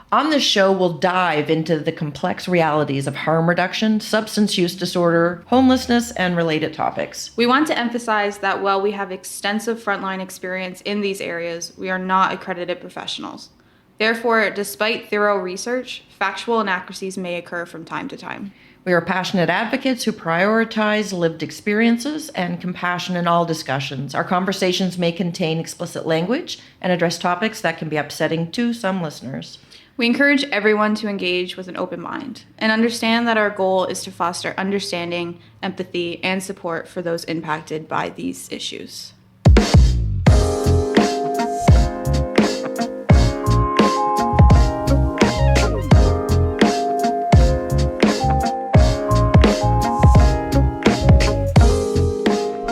On this show, we'll dive into the complex realities of harm reduction, substance use disorder, homelessness, and related topics. We want to emphasize that while we have extensive frontline experience in these areas, we are not accredited professionals. Therefore, despite thorough research, factual inaccuracies may occur from time to time. We are passionate advocates who prioritize lived experiences and compassion in all discussions. Our conversations may contain explicit language and address topics that can be upsetting to some listeners. We encourage everyone to engage with an open mind and understand that our goal is to foster understanding, empathy, and support for those impacted by these issues.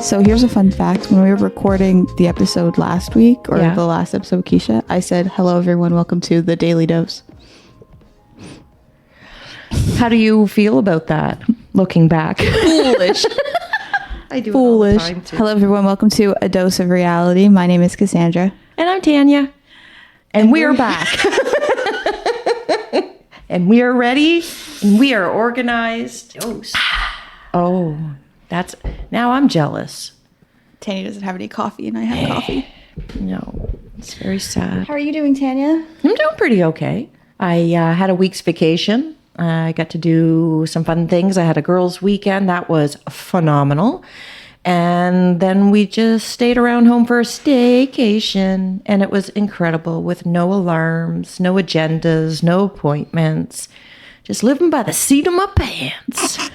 So here's a fun fact. When we were recording the episode last week, or the last episode, Keisha, I said, hello, everyone. Welcome to the Daily Dose. How do you feel about that, looking back? Foolish. I do Foolish. it all the time, too. Hello, everyone. Welcome to A Dose of Reality. My name is Cassandra. And I'm Tanya. And we are back. And we are ready. And we are organized. Oh, that's... Now I'm jealous. Tanya doesn't have any coffee, and I have coffee. No, it's very sad. How are you doing, Tanya? I'm doing pretty okay. I had a week's vacation. I got to do some fun things. I had a girls' weekend. That was phenomenal. And then we just stayed around home for a staycation. And it was incredible with no alarms, no agendas, no appointments. Just living by the seat of my pants.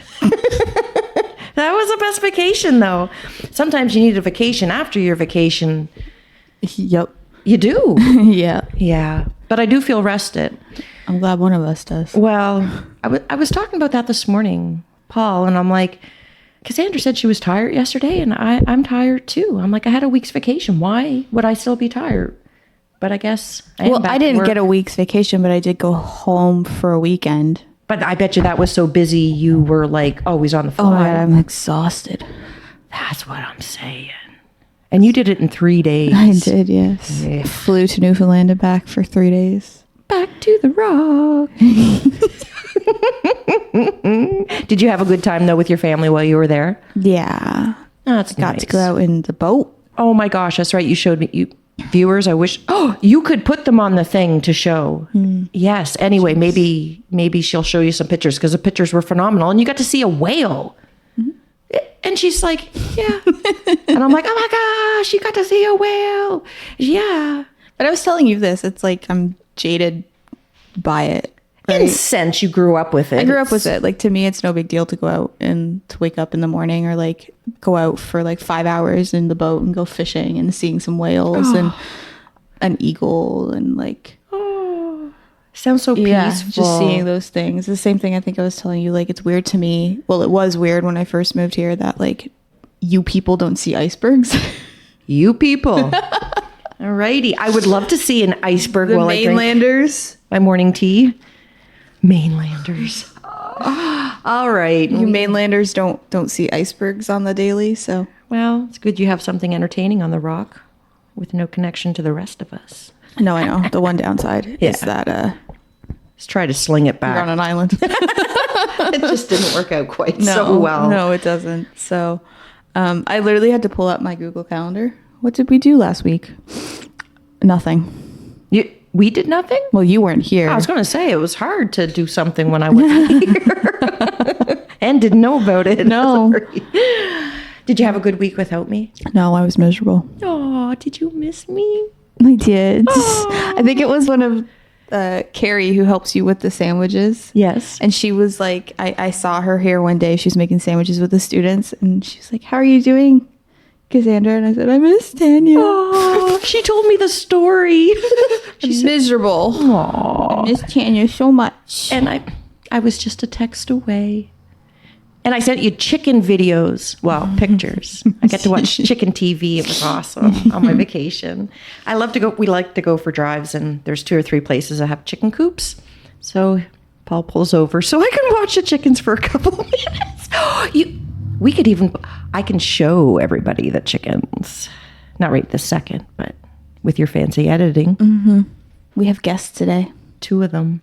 That was the best vacation, though. Sometimes you need a vacation after your vacation. Yep. You do. Yeah. Yeah. But I do feel rested. I'm glad one of us does. Well, I was talking about that this morning, Paul, and I'm like, Cassandra said she was tired yesterday, and I'm tired too. I'm like, I had a week's vacation. Why would I still be tired? But I guess I didn't get a week's vacation, but I did go home for a weekend. But I bet you that was so busy you were like always on the fly. Oh my God, I'm exhausted. That's what I'm saying. And you did it in 3 days. I did, yes. Yeah. Flew to Newfoundland and back for 3 days. Back to the rock. Did you have a good time though with your family while you were there? Yeah. Oh, that's Got nice. to go out in the boat. Oh my gosh, that's right. You showed me. Viewers, I wish. Oh, you could put them on the thing to show. Yes. Anyway, maybe she'll show you some pictures because the pictures were phenomenal, and you got to see a whale. And she's like, yeah. And I'm like, oh my gosh, you got to see a whale. Yeah. But I was telling you this. It's like I'm jaded by it. In a sense, you grew up with it. I grew up with it. Like, to me, it's no big deal to go out and to wake up in the morning or like go out for like 5 hours in the boat and go fishing and seeing some whales and an eagle and like. Oh, sounds so peaceful. Yeah, just seeing those things. The same thing I think I was telling you. Like, it's weird to me. Well, it was weird when I first moved here that like you people don't see icebergs. You people. Alrighty. I would love to see an iceberg The while mainlanders. I drink my morning tea. Mainlanders. All right. You mainlanders don't see icebergs on the daily, so. Well, it's good you have something entertaining on the rock with no connection to the rest of us. No, I know. The one downside is that Let's try to sling it back. you're on an island. It just didn't work out quite so well. No, it doesn't. So I literally had to pull up my Google Calendar. What did we do last week? Nothing. We did nothing? Well, you weren't here. I was going to say, it was hard to do something when I wasn't here. And didn't know about it. No. Sorry. Did you have a good week without me? No, I was miserable. Oh, did you miss me? I did. Oh. I think it was one of Carrie who helps you with the sandwiches. Yes. And she was like, I saw her here one day. She was making sandwiches with the students. And she was like, how are you doing, Cassandra? And I said, I miss Tanya. Oh, she told me the story. She's miserable. Aww. I miss Tanya so much. And I was just a text away. And I sent you chicken videos. Well, pictures. I got to watch chicken TV. It was awesome on my vacation. I love to go. We like to go for drives, and there's 2 or 3 places that have chicken coops. So Paul pulls over so I can watch the chickens for a couple of minutes. We could even, I can show everybody the chickens. Not right this second, but with your fancy editing. Mm-hmm. We have guests today. 2 of them.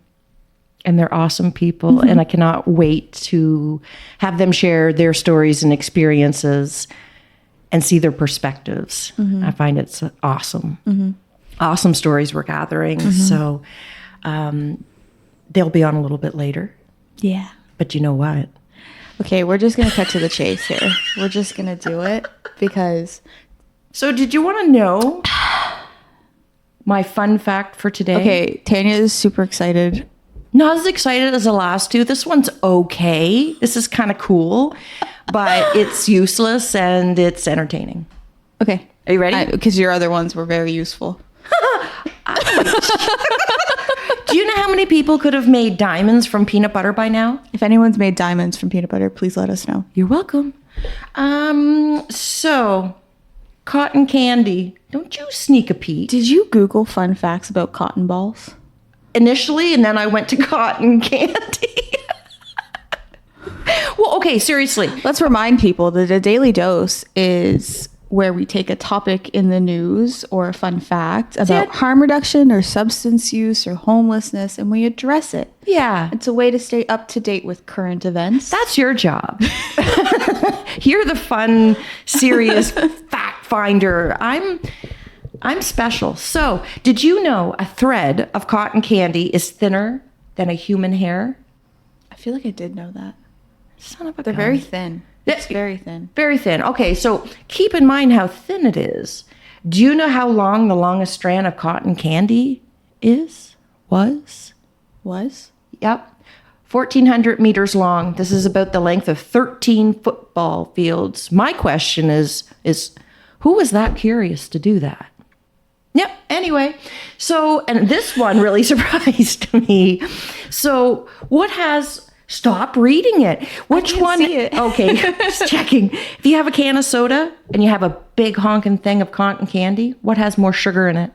And they're awesome people. And I cannot wait to have them share their stories and experiences and see their perspectives. I find it's awesome. Awesome stories we're gathering. So they'll be on a little bit later. Yeah. But you know what? Okay, we're just going to cut to the chase here. We're just going to do it because... So did you want to know my fun fact for today? Okay, Tanya is super excited. Not as excited as the last 2. This one's okay. This is kind of cool, but it's useless and it's entertaining. Okay. Are you ready? Because your other ones were very useful. Do you know how many people could have made diamonds from peanut butter by now? If anyone's made diamonds from peanut butter, please let us know. You're welcome. So, cotton candy. Don't you sneak a peek. Did you Google fun facts about cotton balls? Initially, and then I went to cotton candy. Well, okay, seriously. Let's remind people that a daily dose is where we take a topic in the news or a fun fact about harm reduction or substance use or homelessness, and we address it. Yeah. It's a way to stay up to date with current events. That's your job. You're the fun, serious fact finder. I'm special. So, did you know a thread of cotton candy is thinner than a human hair? I feel like I did know that. Son of a They're gun. very thin. It's very thin. Very thin. Okay, so keep in mind how thin it is. Do you know how long the longest strand of cotton candy is? Was? Yep. 1,400 meters long. This is about the length of 13 football fields. My question is who was that curious to do that? Yep. Anyway, so, and this one really surprised me. So, what has... Stop reading it. Which one? See it. Okay, just checking. If you have a can of soda and you have a big honking thing of cotton candy, what has more sugar in it?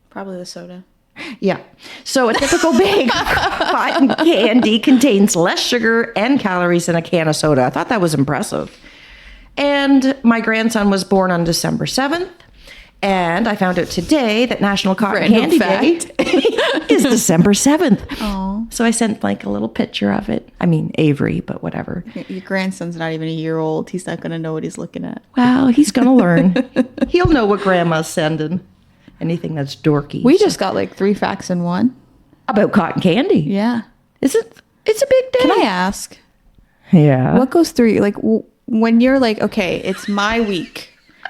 Probably the soda. Yeah. So a typical bag of cotton candy contains less sugar and calories than a can of soda. I thought that was impressive. And my grandson was born on December 7th. And I found out today that National Cotton Random Candy fact. Day is December 7th. Oh. So I sent like a little picture of it. I mean, Avery, but whatever. Your grandson's not even a year old. He's not going to know what he's looking at. Well, he's going to learn. He'll know what grandma's sending. Anything that's dorky. We just got like 3 facts in one. About cotton candy. Yeah. It's a big day. Can I ask? Yeah. What goes through you? Like when you're like, okay, it's my week.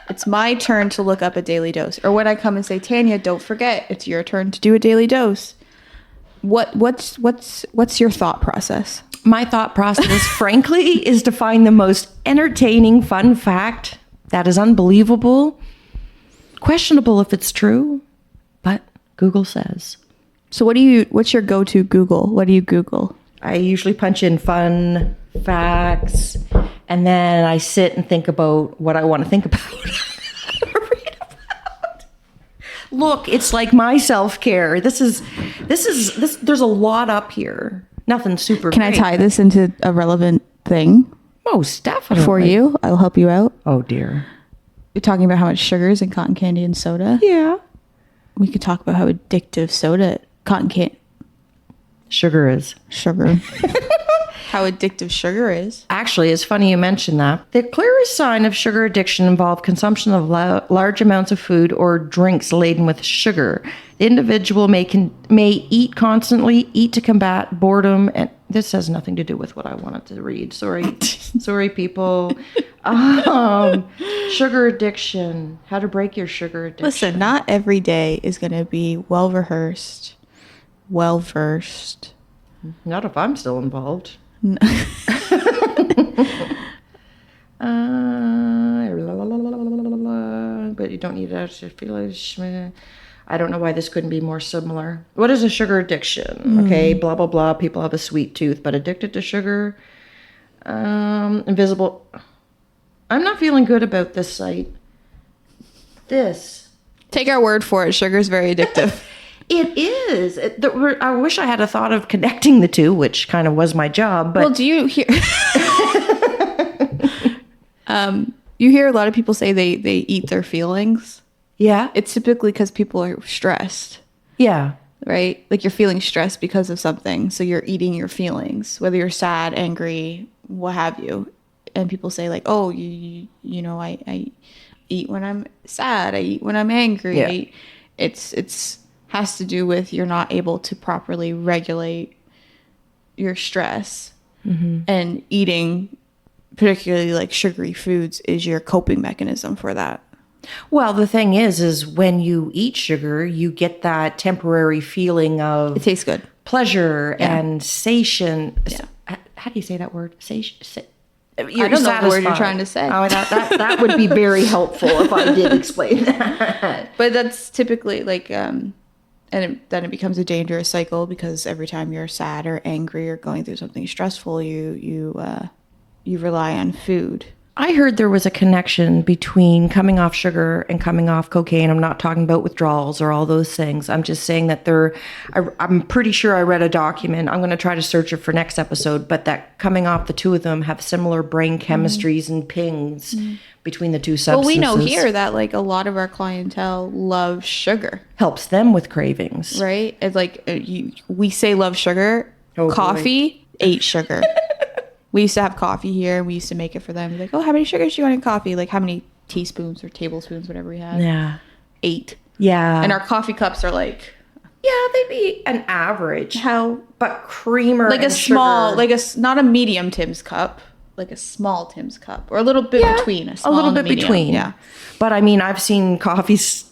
It's my turn to look up a daily dose. Or when I come and say, Tanya, don't forget, it's your turn to do a daily dose. What's your thought process? My thought process, frankly, is to find the most entertaining, fun fact that is unbelievable. Questionable if it's true, but Google says. So what's your go-to Google? What do you Google? I usually punch in fun facts, and then I sit and think about what I want to think about. Read about. Look, it's like my self-care. This is there's a lot up here. Nothing super Can I great. tie this into a relevant thing Most definitely. for you? I'll help you out. Oh dear. You're talking about how much sugar is in cotton candy and soda. Yeah. We could talk about how addictive cotton candy Sugar is. sugar. How addictive sugar is. Actually, it's funny you mention that. The clearest sign of sugar addiction involves consumption of large amounts of food or drinks laden with sugar. The individual may eat constantly, eat to combat boredom, and this has nothing to do with what I wanted to read. Sorry, sorry, people. Sugar addiction. How to break your sugar addiction. Listen, not every day is going to be well-rehearsed, well-versed. Not if I'm still involved. But you don't need to. I don't know why this couldn't be more similar. What is a sugar addiction? Okay, blah, blah, blah. People have a sweet tooth, but addicted to sugar. Invisible. I'm not feeling good about this site. This. Take our word for it. Sugar is very addictive. It is. I wish I had a thought of connecting the two, which kind of was my job. But Well, do you hear? You hear a lot of people say they eat their feelings. yeah, It's typically because people are stressed. yeah. right? Like you're feeling stressed because of something. So you're eating your feelings, whether you're sad, angry, what have you. And people say like, oh, you know, I eat when I'm sad. I eat when I'm angry. Yeah. It's has to do with you're not able to properly regulate your stress. And eating, particularly like sugary foods, is your coping mechanism for that. Well, the thing is when you eat sugar, you get that temporary feeling of It tastes good. pleasure Yeah. and satiation. Yeah. How do you say that word? I don't know the word you're trying to say. Oh, that would be very helpful if I did explain that. But that's typically like, then it becomes a dangerous cycle, because every time you're sad or angry or going through something stressful, you rely on food. I heard there was a connection between coming off sugar and coming off cocaine. I'm not talking about withdrawals or all those things. I'm just saying that I'm pretty sure I read a document. I'm going to try to search it for next episode, but that coming off the two of them have similar brain chemistries and pings between the two substances. Well, we know here that like a lot of our clientele love sugar, helps them with cravings. right? It's like we say love sugar, Oh, boy. coffee, ate sugar. We used to have coffee here, and we used to make it for them. Like, oh, how many sugars do you want in coffee? Like, how many teaspoons or tablespoons, whatever we had? Yeah. 8. Yeah. And our coffee cups are like yeah, they'd be an average. how, But creamer like a and small, sugar. like not a medium Tim's cup, like a small Tim's cup, or a little bit between. A small little and a bit medium. between. Yeah. But I mean, I've seen coffees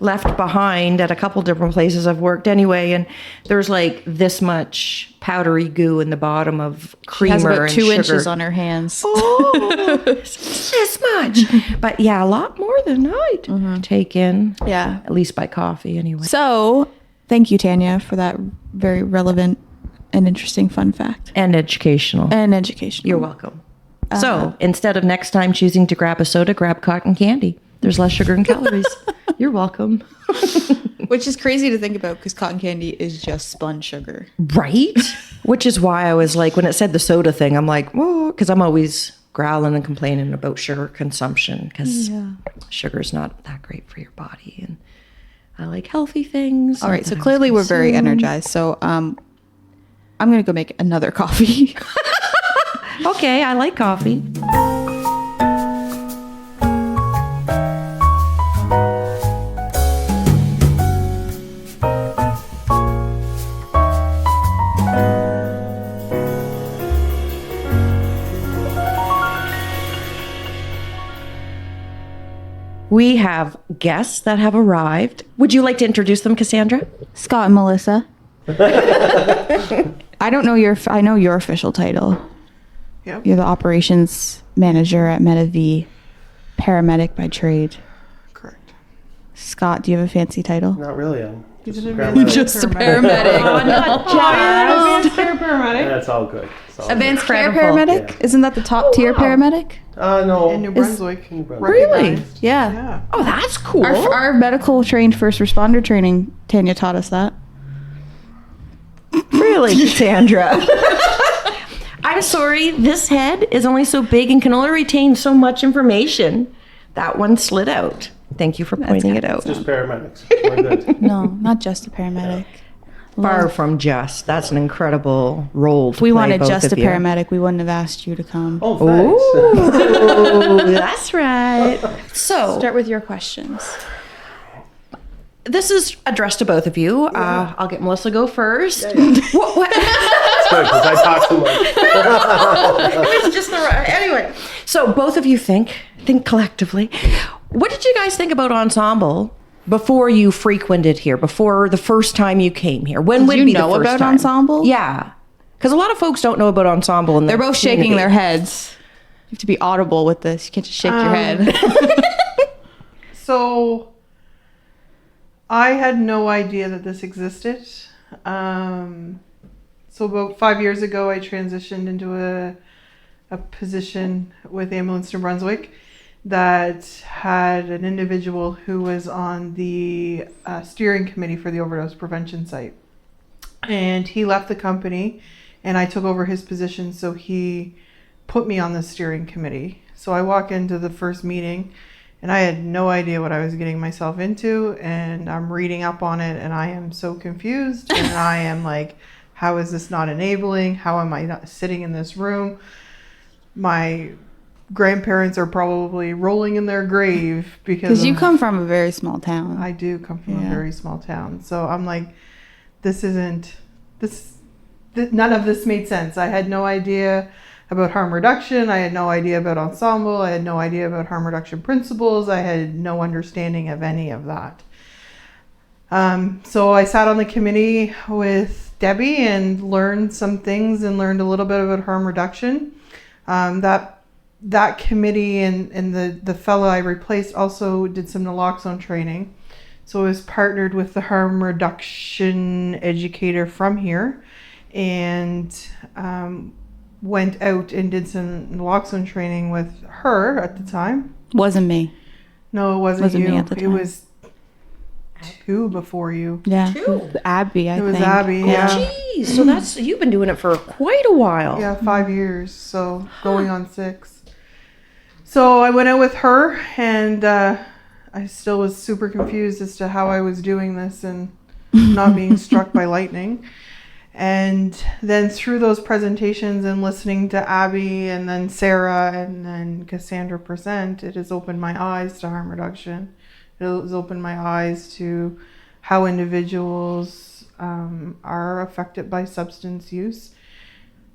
left behind at a couple different places I've worked anyway, and there's like this much powdery goo in the bottom of creamer She has about and 2 sugar. inches on her hands. Oh, this much. But yeah, a lot more than I'd take in. Yeah. At least by coffee anyway. So, thank you, Tanya, for that very relevant and interesting fun fact And educational. and educational. You're welcome. So instead of next time choosing to grab a soda, grab cotton candy. There's less sugar and calories. You're welcome. Which is crazy to think about, because cotton candy is just spun sugar. Right? Which is why I was like, when it said the soda thing, I'm like, whoa, because I'm always growling and complaining about sugar consumption, because sugar's not that great for your body. And I like healthy things. All right, so clearly we're very energized. So I'm going to go make another coffee. Okay, I like coffee. We have guests that have arrived. Would you like to introduce them, Cassandra? Scott and Melissa. I don't know I know your official title. Yep. You're the operations manager at Medavie, paramedic by trade. Correct. Scott, do you have a fancy title? Not really. I'm He's just an a advanced paramedic. Just a paramedic. Advanced Care Paramedic That's all good. It's all Advanced Care Incredible. Paramedic? Yeah. Isn't that the top tier wow. paramedic? No. in New Brunswick. New Brunswick. Really? Recognized. Yeah. Yeah. Oh, that's cool. Our medical trained first responder training, Tanya taught us that. Really, Cassandra? I'm sorry, this head is only so big and can only retain so much information. That one slid out. Thank you for pointing it out. Just paramedics. We're good. No, not just a paramedic. Far from just. That's an incredible role to If we play, wanted both just of a you. paramedic, we wouldn't have asked you to come. Oh, thanks. Ooh, that's right. So, Start with your questions. this is addressed to both of you. I'll get Melissa go first. What? It's good because I talk too much. It was just the right. Anyway, so both of you think collectively. What did you guys think about Ensemble before you frequented here? Before the first time you came here? When Did would you be know the first about time? Ensemble? Yeah, because a lot of folks don't know about Ensemble, and They're both shaking their heads. You have to be audible with this. You can't just shake your head. So I had no idea that this existed. So about 5 years ago, I transitioned into a position with Ambulance New Brunswick that had an individual who was on the steering committee for the overdose prevention site. And he left the company and I took over his position, so he put me on the steering committee. So I walk into the first meeting And I had no idea what I was getting myself into, and I'm reading up on it, and I am so confused, and I am like, how is this not enabling? How am I not sitting in this room? My grandparents are probably rolling in their grave Because because you come from a very small town. I do come from Yeah. a very small town. So I'm like, none of this made sense. I had no idea about harm reduction. I had no idea about ensemble. I had no idea about harm reduction principles. I had no understanding of any of that. So I sat on the committee with Debbie and learned some things and learned a little bit about harm reduction. That committee and the fellow I replaced also did some naloxone training. So I was partnered with the harm reduction educator from here and went out and did some naloxone training with her at the time. Wasn't me. No, it wasn't Wasn't you. me at the It time. was two before you. Yeah. Two. Abby, I It was think. Abby, yeah. Jeez, so that's you've been doing it for quite a while. Yeah, 5 years, so going on 6. So I went out with her, and I still was super confused as to how I was doing this and not being struck by lightning. And then through those presentations and listening to Abby and then Sarah and then Cassandra present, it has opened my eyes to harm reduction. It has opened my eyes to how individuals are affected by substance use.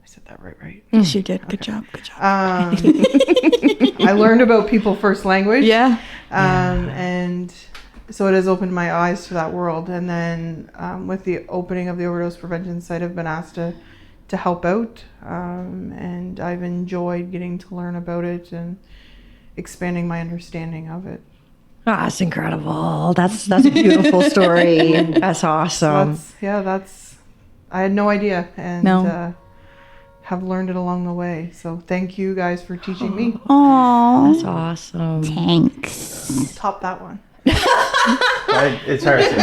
I said that right? Yes, you did. Good job. Good job. I learned about people first language. Yeah. And so it has opened my eyes to that world. And then with the opening of the overdose prevention site, I've been asked to help out. And I've enjoyed getting to learn about it and expanding my understanding of it. Ah, that's incredible. That's a beautiful story. That's awesome. I had no idea. And No. have learned it along the way. So thank you guys for teaching me. Aww. That's awesome. Thanks. Top that one. It's hard to.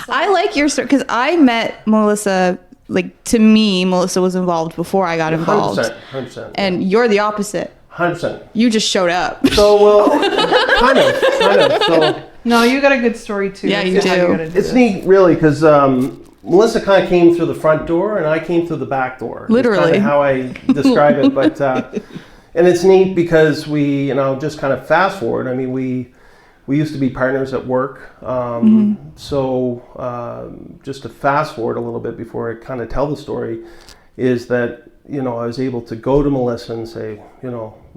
I like your story because I met Melissa. Like, to me, Melissa was involved before I got involved. 100%. And you're the opposite. 100%. You just showed up. So, well, kind of. So, No, you got a good story too. Yeah, you That's how do. gotta do it's this. neat, really, because Melissa kind of came through the front door, and I came through the back door. Literally. It's kind of how I describe it, but and it's neat because we, just kind of fast forward. I mean, we used to be partners at work, so just to fast forward a little bit before I kind of tell the story, is that I was able to go to Melissa and say,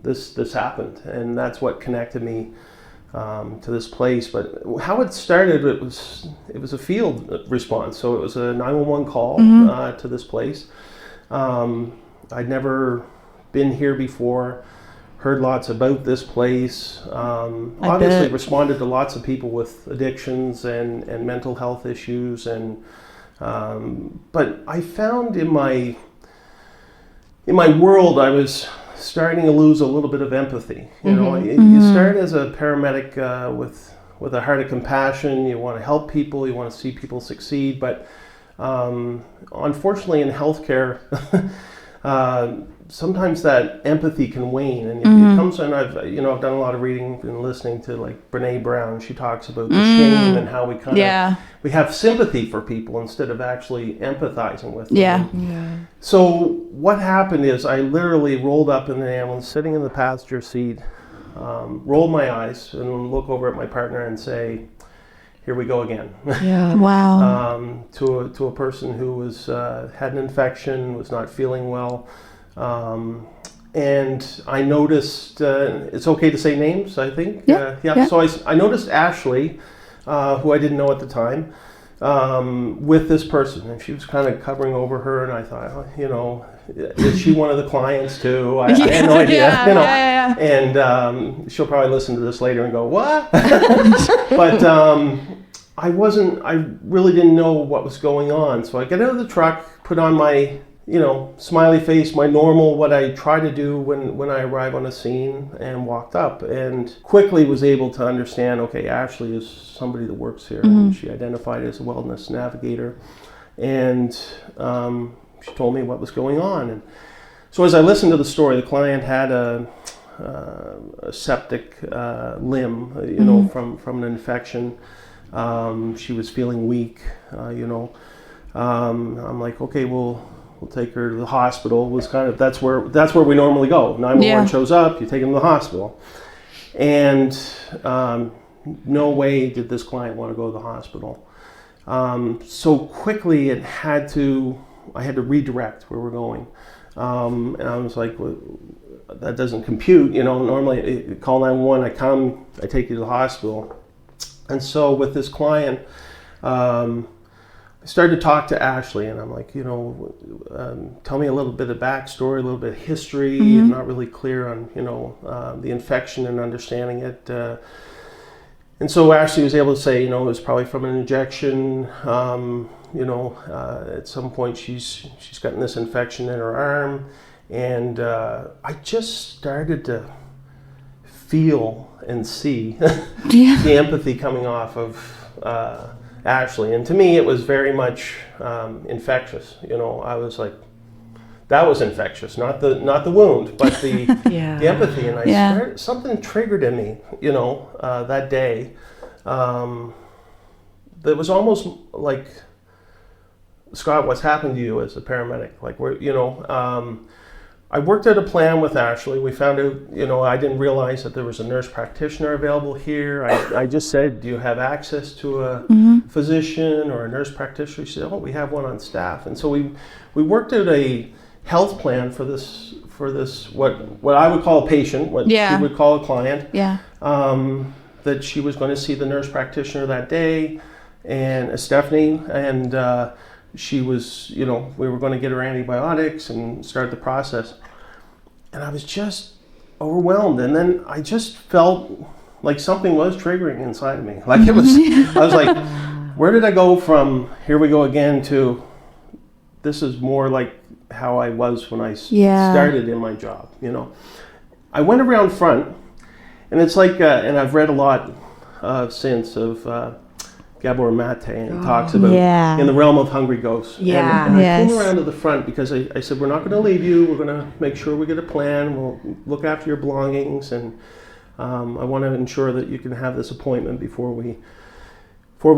this happened, and that's what connected me to this place. But how it started, it was a field response. So it was a 911 call to this place. I'd never been here before, heard lots about this place. Obviously bet. responded to lots of people with addictions and mental health issues. And but I found in my world, I was starting to lose a little bit of empathy. You start as a paramedic with a heart of compassion. You want to help people. You want to see people succeed. But unfortunately, in healthcare, sometimes that empathy can wane, and it comes. And I've done a lot of reading and listening to like Brene Brown. She talks about the shame and how we kind of we have sympathy for people instead of actually empathizing with them. Yeah. So what happened is I literally rolled up in the ambulance, sitting in the passenger seat, rolled my eyes and look over at my partner and say, "Here we go again." Yeah. Wow. To a person who was had an infection, was not feeling well, and I noticed. It's okay to say names, I think. Yeah. So I noticed Ashley, who I didn't know at the time, with this person, and she was kind of covering over her, and I thought, is she one of the clients too? I had no idea. Yeah. And she'll probably listen to this later and go, "What?" But I really didn't know what was going on. So I get out of the truck, put on my, smiley face, my normal, what I try to do when I arrive on a scene, and walked up and quickly was able to understand, okay, Ashley is somebody that works here. And she identified as a wellness navigator. And she told me what was going on. And so as I listened to the story, the client had a a septic limb, you know, from an infection. She was feeling weak, you know. I'm like, okay, we'll take her to the hospital. Was kind of that's where we normally go. 911 shows up, you take them to the hospital, and no way did this client want to go to the hospital. So quickly, I had to redirect where we're going, and I was like, well, that doesn't compute. You know, normally call 911. I come, I take you to the hospital, and so with this client. I started to talk to Ashley, and I'm like, you know, tell me a little bit of backstory, a little bit of history. I'm not really clear on, you know, the infection and understanding it. And so Ashley was able to say, you know, it was probably from an injection. You know, at some point she's gotten this infection in her arm, and I just started to feel and see the empathy coming off of Ashley, and to me it was very much infectious. You know, I was like, that was infectious, not the wound, but the the empathy, and I started, something triggered in me, you know, that day. That was almost like, Scott, what's happened to you as a paramedic? Like, where, you know, I worked out a plan with Ashley. We found out, you know, I didn't realize that there was a nurse practitioner available here. I just said, do you have access to a physician or a nurse practitioner? She said, oh, we have one on staff. And so we worked out a health plan for this what I would call a patient, what she would call a client. That she was going to see the nurse practitioner that day, and Stephanie, and she was, you know, we were going to get her antibiotics and start the process. And I was just overwhelmed. And then I just felt like something was triggering inside of me. Like it was, I was like, where did I go from here we go again to this is more like how I was when I started in my job, you know. I went around front, and it's like, and I've read a lot since of Gabor Mate, and he talks about in the realm of hungry ghosts. And I came around to the front because I said, we're not going to leave you. We're going to make sure we get a plan. We'll look after your belongings, and I want to ensure that you can have this appointment before we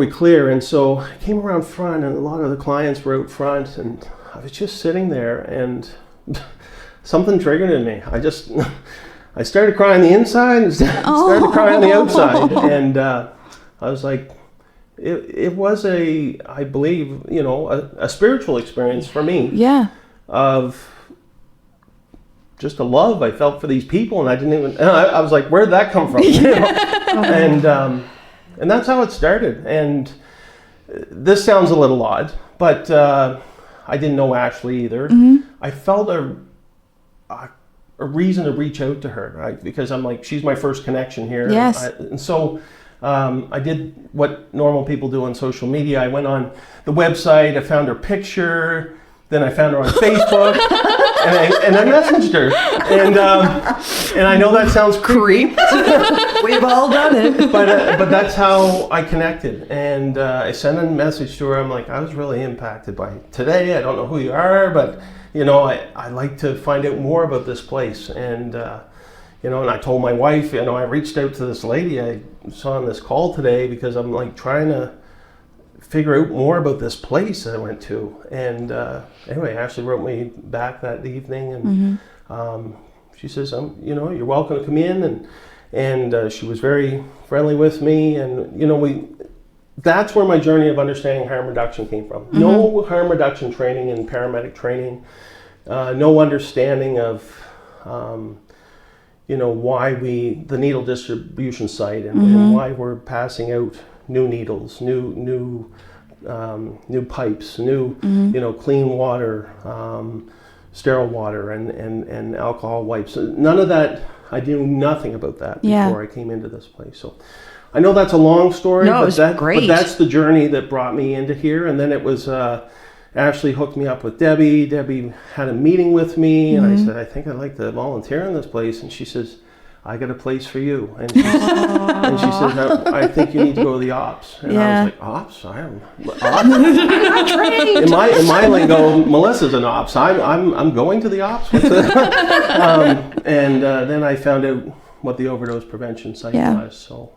clear. And so I came around front, and a lot of the clients were out front, and I was just sitting there, and something triggered in me. I started crying the inside and started crying the outside, and I was like, it was I believe, you know, a spiritual experience for me. Of just a love I felt for these people, and I didn't even. And I was like, where did that come from? You know? And that's how it started. And this sounds a little odd, but I didn't know Ashley either. I felt a reason to reach out to her, right? Because I'm like, she's my first connection here. And so I did what normal people do on social media. I went on the website, I found her picture, then I found her on Facebook, and I messaged her. And I know that sounds creepy. We've all done it. But that's how I connected. And I sent a message to her. I'm like, I was really impacted by today. I don't know who you are, but you know, I like to find out more about this place. And you know, and I told my wife, you know, I reached out to this lady I saw on this call today because I'm like trying to figure out more about this place that I went to. And anyway, Ashley wrote me back that evening, and she says, you know, you're welcome to come in, and she was very friendly with me, and you know, that's where my journey of understanding harm reduction came from. No harm reduction training and paramedic training, no understanding of you know, why the needle distribution site, and why we're passing out new needles, new pipes, you know, clean water, sterile water, and alcohol wipes. None of that. I knew nothing about that before I came into this place. So I know that's a long story, but that's the journey that brought me into here. And then it was Ashley hooked me up with Debbie. Debbie had a meeting with me, and I said, I think I'd like to volunteer in this place. And she says, I got a place for you. And she says, "No, I think you need to go to the ops." And I was like, ops? I am ops? in my lingo, Melissa's an ops. I'm going to the ops? What's that? And then I found out what the overdose prevention site was. So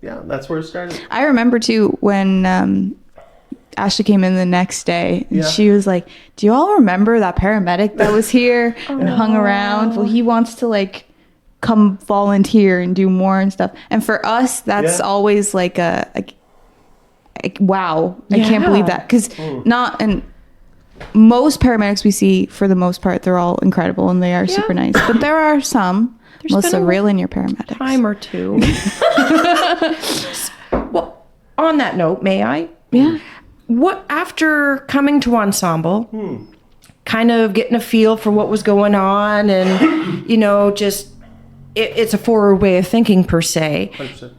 that's where it started. I remember too when Ashley came in the next day and she was like, "Do you all remember that paramedic that was here and hung around? Well, he wants to like come volunteer and do more and stuff." And for us, that's always like a wow. I can't believe that, because most paramedics we see, for the most part, they're all incredible and they are super nice. But there are some. Melissa, reel in your paramedics. Time or two. Well, on that note, may I? Yeah. What, after coming to Ensemble, kind of getting a feel for what was going on, and just it's a forward way of thinking per se. 100%.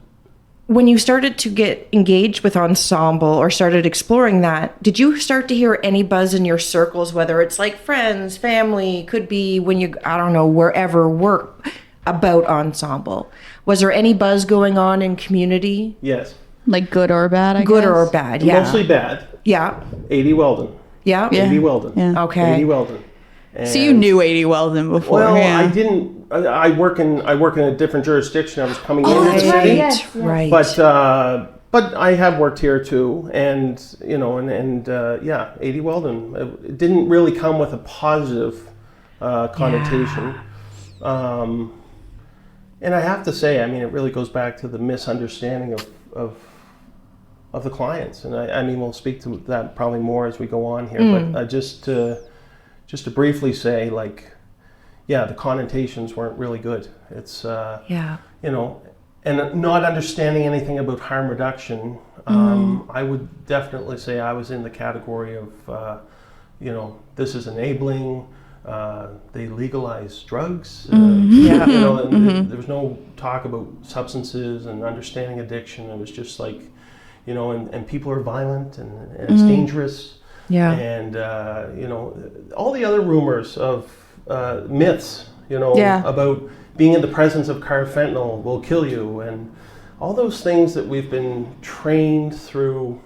When you started to get engaged with Ensemble or started exploring that, did you start to hear any buzz in your circles, whether it's like friends, family, could be when you, I don't know, wherever work, about Ensemble? Was there any buzz going on in community? Yes. Like good or bad, I guess? Good or bad, yeah. Mostly bad. Yeah. 80 Weldon. Yeah. 80 Weldon. Yeah. Okay. 80 Weldon. And So you knew 80 Weldon before. Well, I didn't. I work in a different jurisdiction. I was coming into the city. Right. But I have worked here too, and 80 Weldon. It didn't really come with a positive connotation. And I have to say, I mean, it really goes back to the misunderstanding of the clients, and I mean, we'll speak to that probably more as we go on here. But just to briefly say, like, the connotations weren't really good. It's and not understanding anything about harm reduction. I would definitely say I was in the category of, this is enabling. They legalize drugs. There was no talk about substances and understanding addiction. It was just like, and people are violent and it's dangerous. Yeah. And all the other rumors of myths, about being in the presence of carfentanil will kill you, and all those things that we've been trained through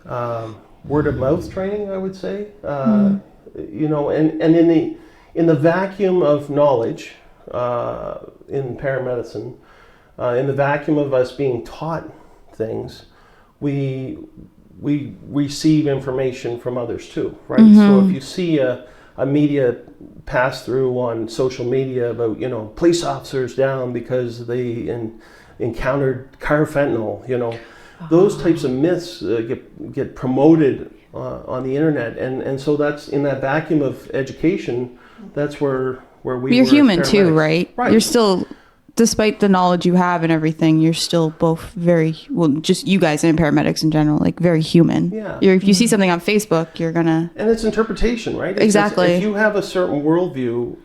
word of mouth training, I would say. And in the vacuum of knowledge in paramedicine, in the vacuum of us being taught things, we receive information from others too, right? So if you see a media pass through on social media about police officers down because they encountered carfentanil, those types of myths get promoted on the internet, and so that's in that vacuum of education. That's where we. You're were human as too, paramedics. right? Right. You're still, despite the knowledge you have and everything, you're still both very just you guys and paramedics in general, like very human. Yeah. If you see something on Facebook, you're gonna. And it's interpretation, right? Exactly. If you have a certain worldview,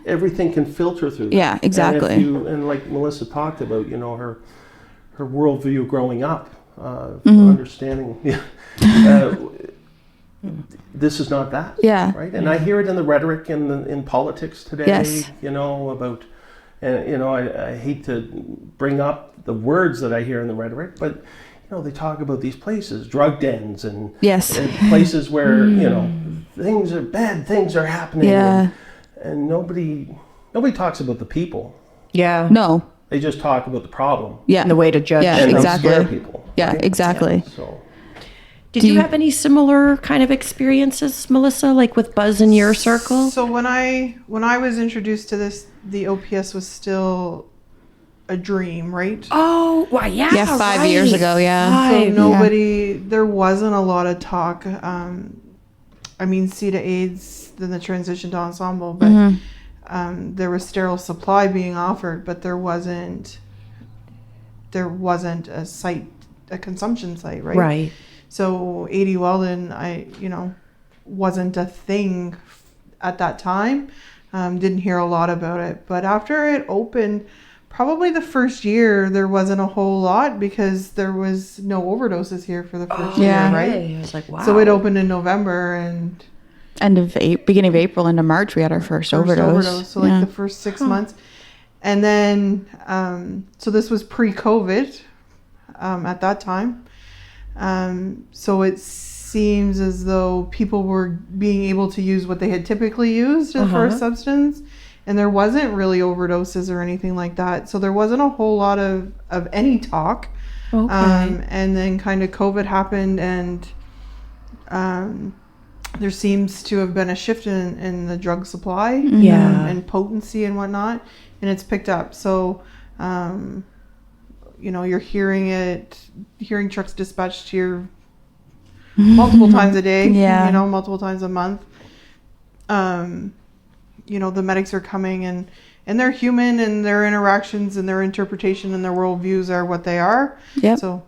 everything can filter through that. Yeah, exactly. And like Melissa talked about, her worldview growing up, understanding. This is not that. Yeah. Right. And I hear it in the rhetoric in politics today. Yes. About, and I hate to bring up the words that I hear in the rhetoric, but they talk about these places, drug dens, and places where things are bad, things are happening. Yeah. And nobody talks about the people. Yeah. No. They just talk about the problem. Yeah. And the way to judge. Yeah, and exactly. scare people. Yeah, right? exactly. Yeah, so. Did you have any similar kind of experiences, Melissa, like with buzz in your circle? So when I was introduced to this, the OPS was still a dream, right? Oh, well, yeah. Yeah, 5 years ago, So there wasn't a lot of talk. C to AIDS, then the transition to Ensemble, but there was sterile supply being offered, but there wasn't a site, a consumption site, right? Right. So 80 Weldon, wasn't a thing at that time. Didn't hear a lot about it. But after it opened, probably the first year, there wasn't a whole lot because there was no overdoses here for the first year, right? I was like, wow. So it opened in November and... beginning of April into March, we had our first overdose. So the first 6 months. And then, so this was pre-COVID at that time. So it seems as though people were being able to use what they had typically used for a substance. And there wasn't really overdoses or anything like that. So there wasn't a whole lot of any talk. Okay. And then kind of COVID happened, and there seems to have been a shift in the drug supply and potency and whatnot, and it's picked up. So, you're hearing trucks dispatched here multiple times a day, multiple times a month. The medics are coming, and they're human, and their interactions and their interpretation and their worldviews are what they are. Yep. So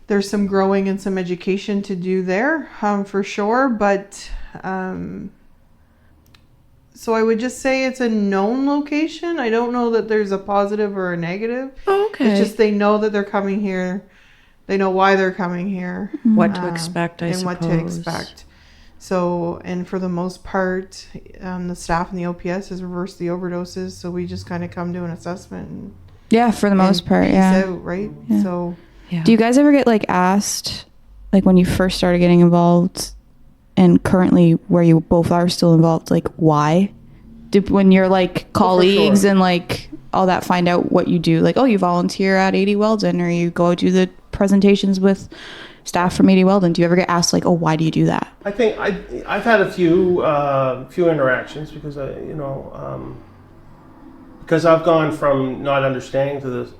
there's some growing and some education to do there, for sure. But so I would just say it's a known location. I don't know that there's a positive or a negative. Oh, okay. It's just they know that they're coming here. They know why they're coming here. What to expect, I suppose. What to expect. So, and for the most part, the staff in the OPS has reversed the overdoses. So we just kind of come to an assessment. For the most part, peace out, right? Yeah. So, do you guys ever get asked, when you first started getting involved, and currently where you both are still involved, why? When you're colleagues and all that, find out what you do, you volunteer at 80 Weldon, or you go do the presentations with staff from 80 Weldon. Do you ever get asked why do you do that? I think I've had a few interactions because because I've gone from not understanding to this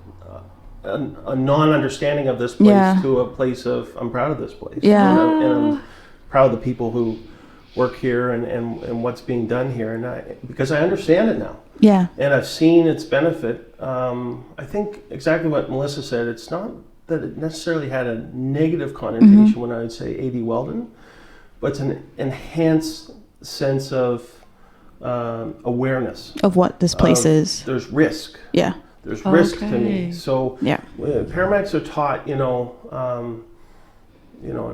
a non-understanding of this place to a place of I'm proud of this place. And I'm proud of the people who work here and what's being done here, and because I understand it now. And I've seen its benefit. I think exactly what Melissa said. It's not that it necessarily had a negative connotation when I would say 80 Weldon, but it's an enhanced sense of awareness of what this place is. There's risk. There's risk to me. So paramedics are taught, and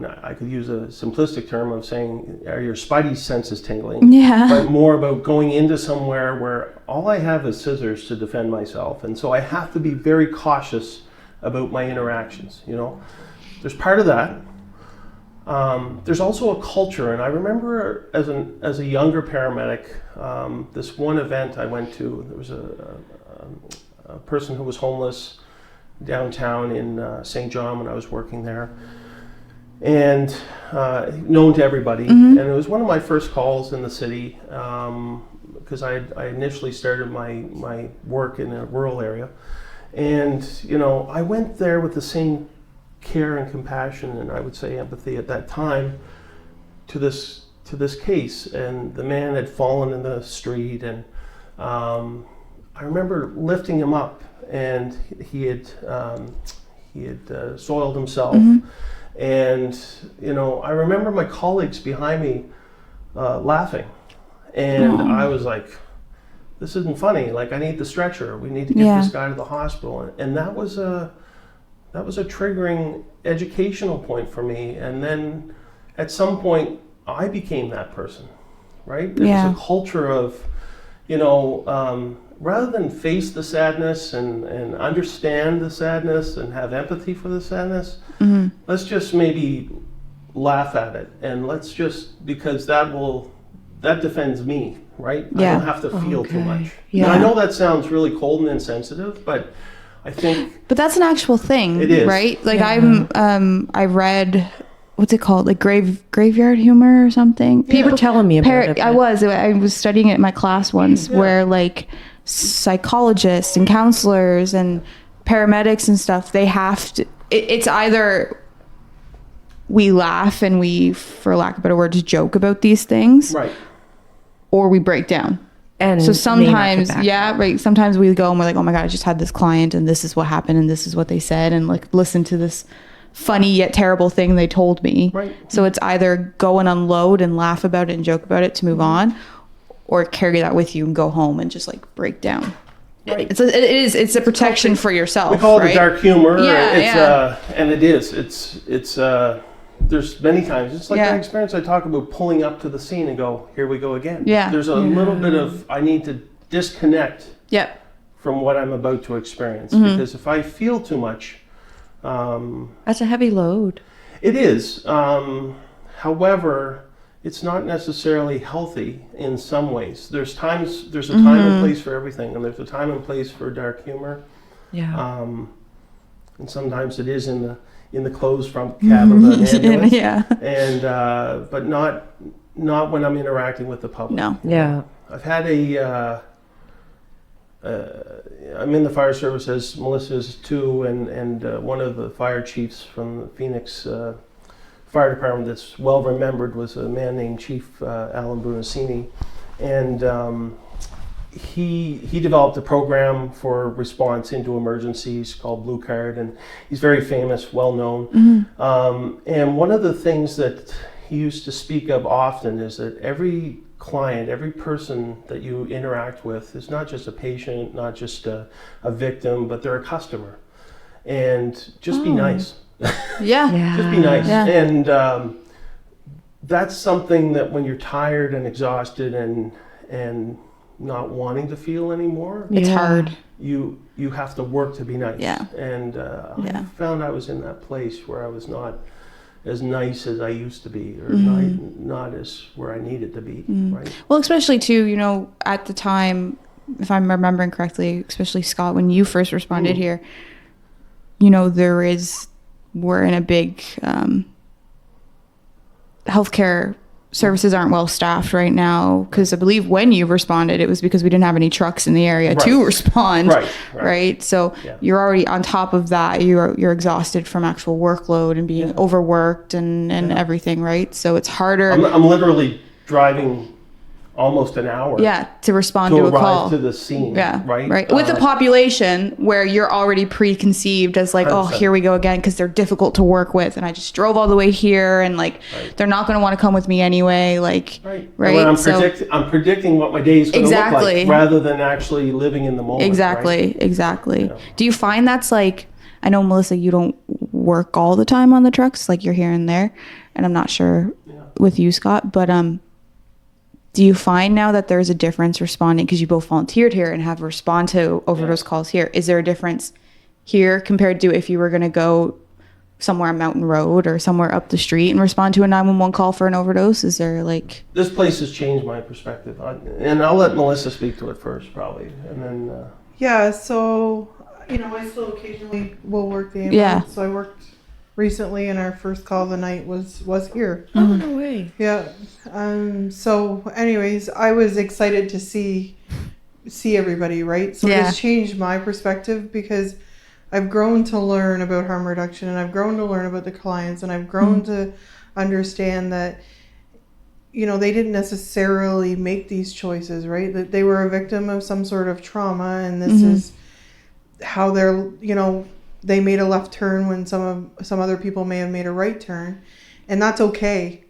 I could use a simplistic term of saying, are your spidey senses tingling? But more about going into somewhere where all I have is scissors to defend myself. And so I have to be very cautious about my interactions. There's part of that. There's also a culture, and I remember as a younger paramedic, this one event I went to. There was a person who was homeless downtown in St. John when I was working there, and known to everybody. And it was one of my first calls in the city because I initially started my work in a rural area. And, I went there with the same care and compassion, and I would say empathy at that time, to this case. And the man had fallen in the street, and I remember lifting him up, and he had soiled himself. And, I remember my colleagues behind me laughing. And I was like, this isn't funny. I need the stretcher. We need to get this guy to the hospital. And that was a triggering educational point for me. And then at some point, I became that person, right? There was a culture of, rather than face the sadness and understand the sadness and have empathy for the sadness, let's just maybe laugh at it. And let's just, because that defends me. Right? I don't have to feel too much. And I know that sounds really cold and insensitive, but I think... But that's an actual thing, it is. Right? I read, what's it called? Graveyard humor or something? People telling me about it. I was studying it in my class once where psychologists and counselors and paramedics and stuff, they have to... It's either we laugh and we, for lack of better words, joke about these things. Right. Or we break down. And so sometimes, sometimes we go and we're like, oh my God, I just had this client and this is what happened and this is what they said, and listen to this funny yet terrible thing they told me. Right. So it's either go and unload and laugh about it and joke about it to move on, or carry that with you and go home and just break down. Right. It's a protection for yourself. We call it the dark humor. Yeah, and it is. It's there's many times, it's that experience I talk about, pulling up to the scene and go, here we go again. There's a little bit of, I need to disconnect Yep. from what I'm about to experience. Because if I feel too much, That's a heavy load. it is. However, it's not necessarily healthy in some ways. There's a time and place for everything, and there's a time and place for dark humor. Yeah. And sometimes it is in the closed front cab of an ambulance. Yeah. And but not when I'm interacting with the public. No. Yeah. I've had I'm in the fire service, as Melissa is too, and one of the fire chiefs from the Phoenix Fire Department that's well remembered was a man named Chief Alan Brunacini, and he developed a program for response into emergencies called Blue Card, and he's very famous, well known. And one of the things that he used to speak of often is that every client, every person that you interact with is not just a patient, not just a victim, but they're a customer. And just be nice. Yeah. Yeah. Just be nice. Yeah. And that's something that when you're tired and exhausted and not wanting to feel anymore, It's Yeah. hard. you have to work to be nice. Yeah. And Yeah. I found I was in that place where I was not as nice as I used to be, or not as where I needed to be. Right. Well, especially too, you know, at the time, if I'm remembering correctly, especially Scott, when you first responded here, you know, we're in a big healthcare services aren't well staffed right now, because I believe when you responded, it was because we didn't have any trucks in the area to respond. Right. So you're already on top of that. You're exhausted from actual workload and being overworked and everything. Right. So it's harder. I'm literally driving almost an hour. To respond to to a arrive call. to the scene. Right. With a population where you're already preconceived as like, 100%. here we go again, because they're difficult to work with, and I just drove all the way here, and like they're not going to want to come with me anyway. Like, And when I'm predicting what my day is going to look like, rather than actually living in the moment. Exactly. Yeah. Do you find that's like, I know, Melissa, you don't work all the time on the trucks, like you're here and there, and I'm not sure with you, Scott, but do you find now that there's a difference responding, because you both volunteered here and have respond to overdose calls here? Is there a difference here compared to if you were going to go somewhere on Mountain Road or somewhere up the street and respond to a 911 call for an overdose? Is there like... This place has changed my perspective. And I'll let Melissa speak to it first, probably. And then... Yeah, so, you know, I still occasionally will work the ambulance. Yeah. So I worked recently, and our first call of the night was here. Oh, no way. Yeah. So anyways, I was excited to see everybody, right? So it's changed my perspective, because I've grown to learn about harm reduction, and I've grown to learn about the clients, and I've grown to understand that, you know, they didn't necessarily make these choices, right? That they were a victim of some sort of trauma, and this is how they're, you know, they made a left turn when some other people may have made a right turn, and that's okay.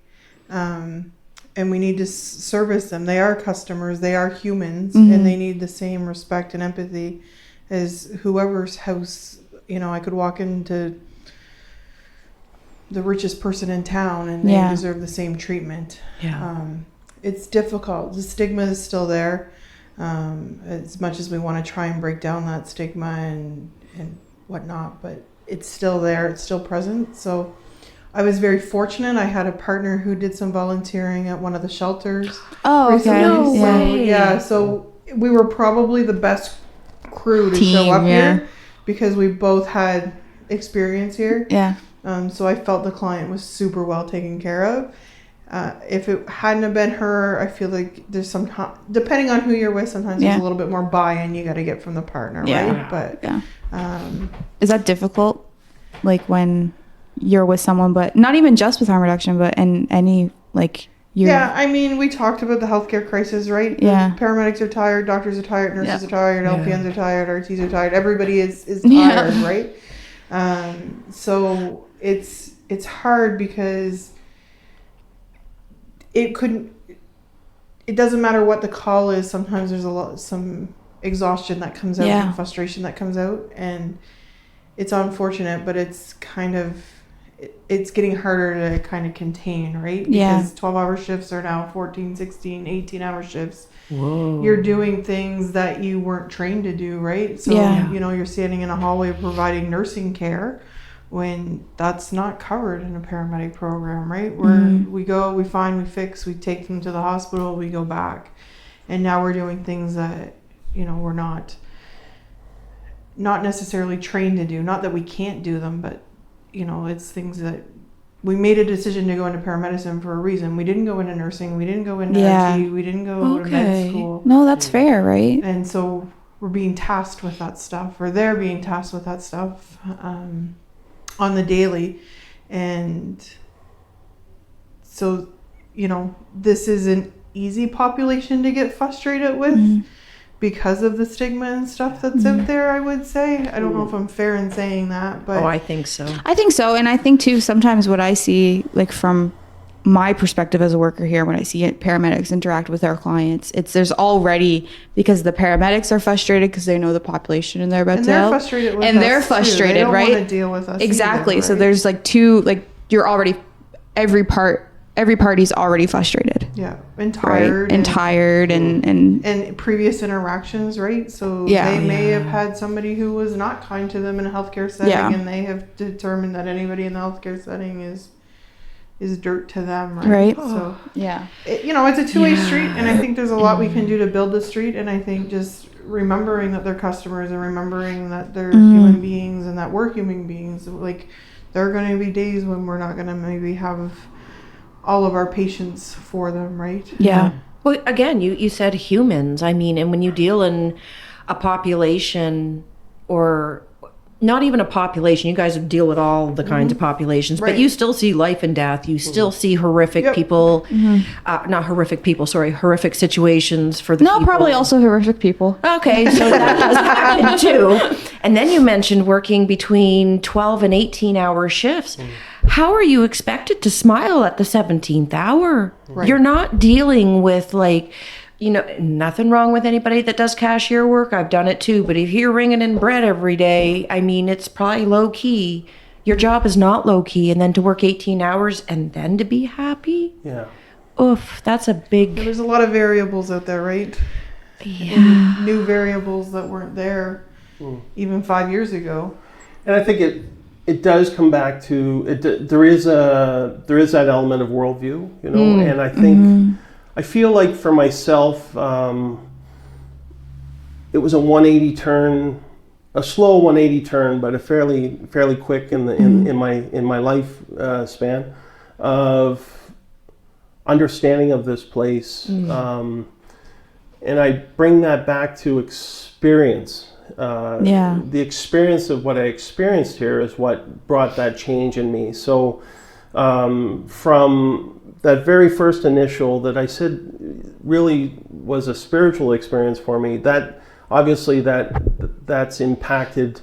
And we need to service them. They are customers, they are humans, and they need the same respect and empathy as whoever's house, you know, I could walk into the richest person in town and they deserve the same treatment. It's difficult. The stigma is still there. As much as we want to try and break down that stigma and whatnot, but it's still there, it's still present. So I was very fortunate. I had a partner who did some volunteering at one of the shelters. Oh, okay. No way. So we were probably the best crew to show up here, because we both had experience here. So I felt the client was super well taken care of. If it hadn't have been her, I feel like there's some, depending on who you're with, sometimes there's a little bit more buy-in you got to get from the partner, right? But is that difficult, like when you're with someone, but not even just with harm reduction, but in any, like, I mean, we talked about the healthcare crisis, right? Paramedics are tired, doctors are tired, nurses are tired, LPNs are tired, RTs are tired, everybody is tired, right? So it's hard, because it doesn't matter what the call is. Sometimes there's some exhaustion that comes out and frustration that comes out, and it's unfortunate, but it's kind of, it's getting harder to kind of contain, right? Yeah. Because 12-hour shifts are now 14, 16, 18-hour shifts. Whoa. You're doing things that you weren't trained to do, right? So, Yeah. you're standing in a hallway providing nursing care when that's not covered in a paramedic program, right? Where we go, we find, we fix, we take them to the hospital, we go back. And now we're doing things that, we're not necessarily trained to do. Not that we can't do them, but, it's things that we made a decision to go into paramedicine for a reason. We didn't go into nursing. We didn't go into RT. We didn't go to med school. No, that's fair, right? And so we're being tasked with that stuff, or they're being tasked with that stuff on the daily. And so, this is an easy population to get frustrated with because of the stigma and stuff that's out there, I would say. I don't know if I'm fair in saying that, but... Oh, I think so. I think so. And I think too, sometimes what I see, like from my perspective as a worker here, when I see paramedics interact with our clients, there's already, because the paramedics are frustrated because they know the population and they're about to help. Frustrated with and us they're too. frustrated, they don't right? want to deal with us exactly. either, So right? there's like you're already, every party's already frustrated. Yeah, and tired. Right? And tired and previous interactions, right? So Yeah. they may have had somebody who was not kind to them in a healthcare setting, and they have determined that anybody in the healthcare setting is dirt to them, right? Right. So yeah. it's a two-way street, and I think there's a lot we can do to build the street. And I think just remembering that they're customers and remembering that they're human beings and that we're human beings. Like, there are going to be days when we're not going to maybe have all of our patience for them, right? Yeah. Well, again, you said humans. I mean, and when you deal in a population, or not even a population, you guys deal with all the kinds of populations, Right. but you still see life and death. You still see horrific people, not horrific people, sorry, horrific situations for the No, people. probably also horrific people. Okay, so that does happen too. And then you mentioned working between 12 and 18-hour shifts. How are you expected to smile at the 17th hour? Right. You're not dealing with nothing wrong with anybody that does cashier work. I've done it too. But if you're ringing in bread every day, I mean, it's probably low key. Your job is not low key. And then to work 18 hours and then to be happy? Yeah. Oof, that's a big... There's a lot of variables out there, right? Yeah. And new variables that weren't there even 5 years ago. And I think it does come back to there is that element of worldview, and I think I feel like for myself, it was a 180 turn, a slow 180 turn, but a fairly quick in my life span of understanding of this place, and I bring that back to experience. The experience of what I experienced here is what brought that change in me. So from that very first initial that I said really was a spiritual experience for me, that obviously that's impacted,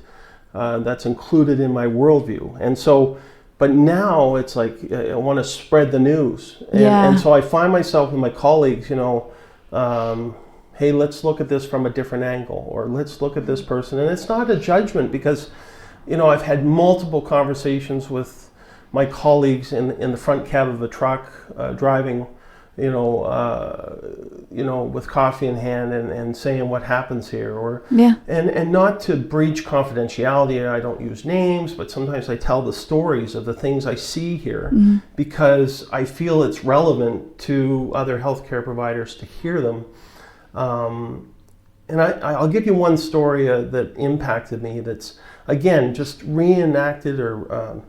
that's included in my worldview. And so, but now it's like I want to spread the news. And so I find myself with my colleagues, hey, let's look at this from a different angle, or let's look at this person. And it's not a judgment, because, I've had multiple conversations with my colleagues in the front cab of the truck, driving, with coffee in hand and saying what happens here, or and not to breach confidentiality. I don't use names, but sometimes I tell the stories of the things I see here because I feel it's relevant to other healthcare providers to hear them. And I'll give you one story that impacted me. That's again just reenacted or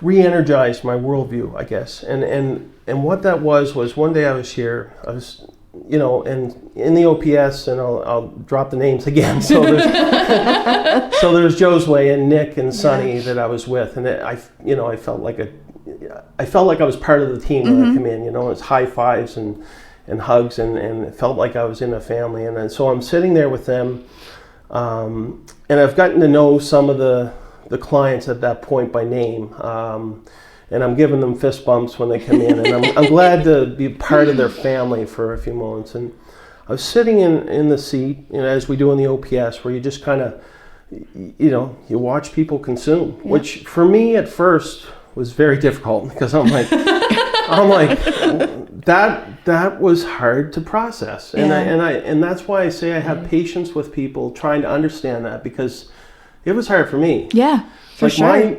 re-energized my worldview, I guess. And what that was one day I was here. I was, and in the OPS, and I'll drop the names again. So there's Josue and Nick and Sonny that I was with, and I felt like I was part of the team when I come in. It's high fives and hugs, and it felt like I was in a family. And then so I'm sitting there with them, and I've gotten to know some of the clients at that point by name, and I'm giving them fist bumps when they come in, and I'm glad to be part of their family for a few moments. And I was sitting in the seat, as we do in the OPS, where you just kind of you watch people consume, which for me at first was very difficult because I'm like, that was hard to process. And that's why I say I have patience with people trying to understand that, because it was hard for me. Yeah, for sure.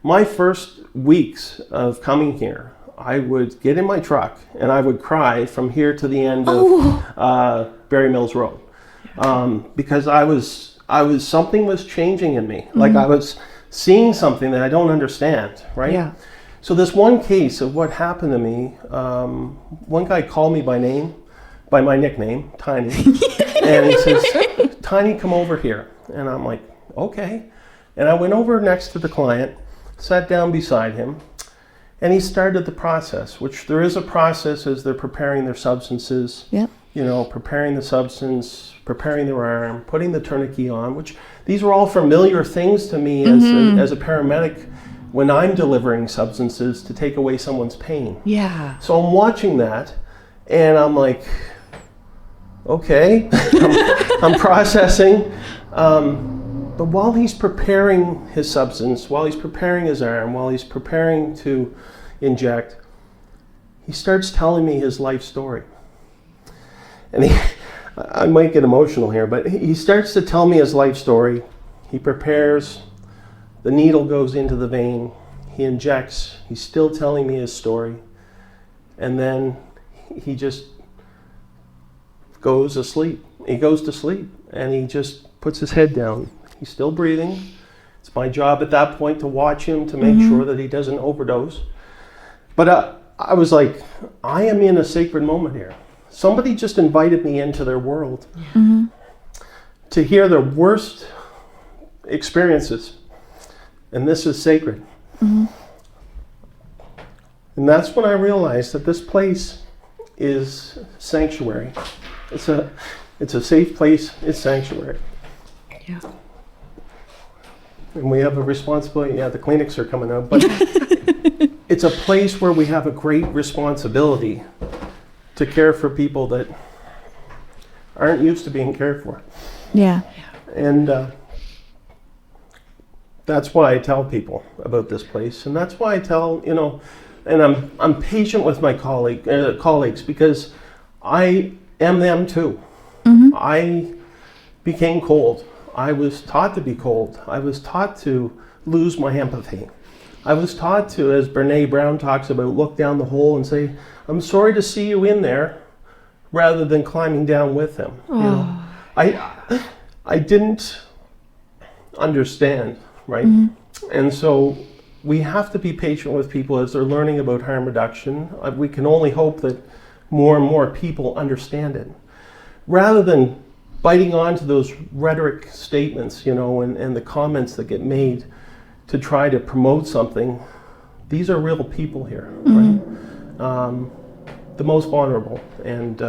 My first weeks of coming here, I would get in my truck and I would cry from here to the end of Barry Mills Road, because I was something was changing in me. Like I was seeing something that I don't understand, right? Yeah. So this one case of what happened to me, one guy called me by my nickname, Tiny, and he says, "Tiny, come over here." And I'm like, okay. And I went over next to the client, sat down beside him, and he started the process, which there is a process as they're preparing their substances. Yep. Preparing the substance, preparing their arm, putting the tourniquet on, which these were all familiar things to me as a paramedic when I'm delivering substances to take away someone's pain. Yeah. So I'm watching that and I'm like, okay, I'm processing. But while he's preparing his substance, while he's preparing his arm, while he's preparing to inject, he starts telling me his life story. And I might get emotional here, but he starts to tell me his life story. He prepares, the needle goes into the vein, he injects, he's still telling me his story. And then he just goes asleep. He goes to sleep and he just puts his head down. He's still breathing. It's my job at that point to watch him to make sure that he doesn't overdose. But I was like, I am in a sacred moment here. Somebody just invited me into their world to hear their worst experiences. And this is sacred. And that's when I realized that this place is sanctuary. It's a safe place. It's sanctuary. Yeah. And we have a responsibility. Yeah, the clinics are coming out, but it's a place where we have a great responsibility to care for people that aren't used to being cared for. Yeah. And that's why I tell people about this place, and that's why I tell, and I'm patient with my colleagues because I am them too. I became cold. I was taught to be cold. I was taught to lose my empathy. I was taught to, as Brene Brown talks about, look down the hole and say, "I'm sorry to see you in there," rather than climbing down with them. I didn't understand, right? And so we have to be patient with people as they're learning about harm reduction. We can only hope that more and more people understand it, rather than biting onto those rhetoric statements, and the comments that get made to try to promote something. These are real people here, right? The most vulnerable. And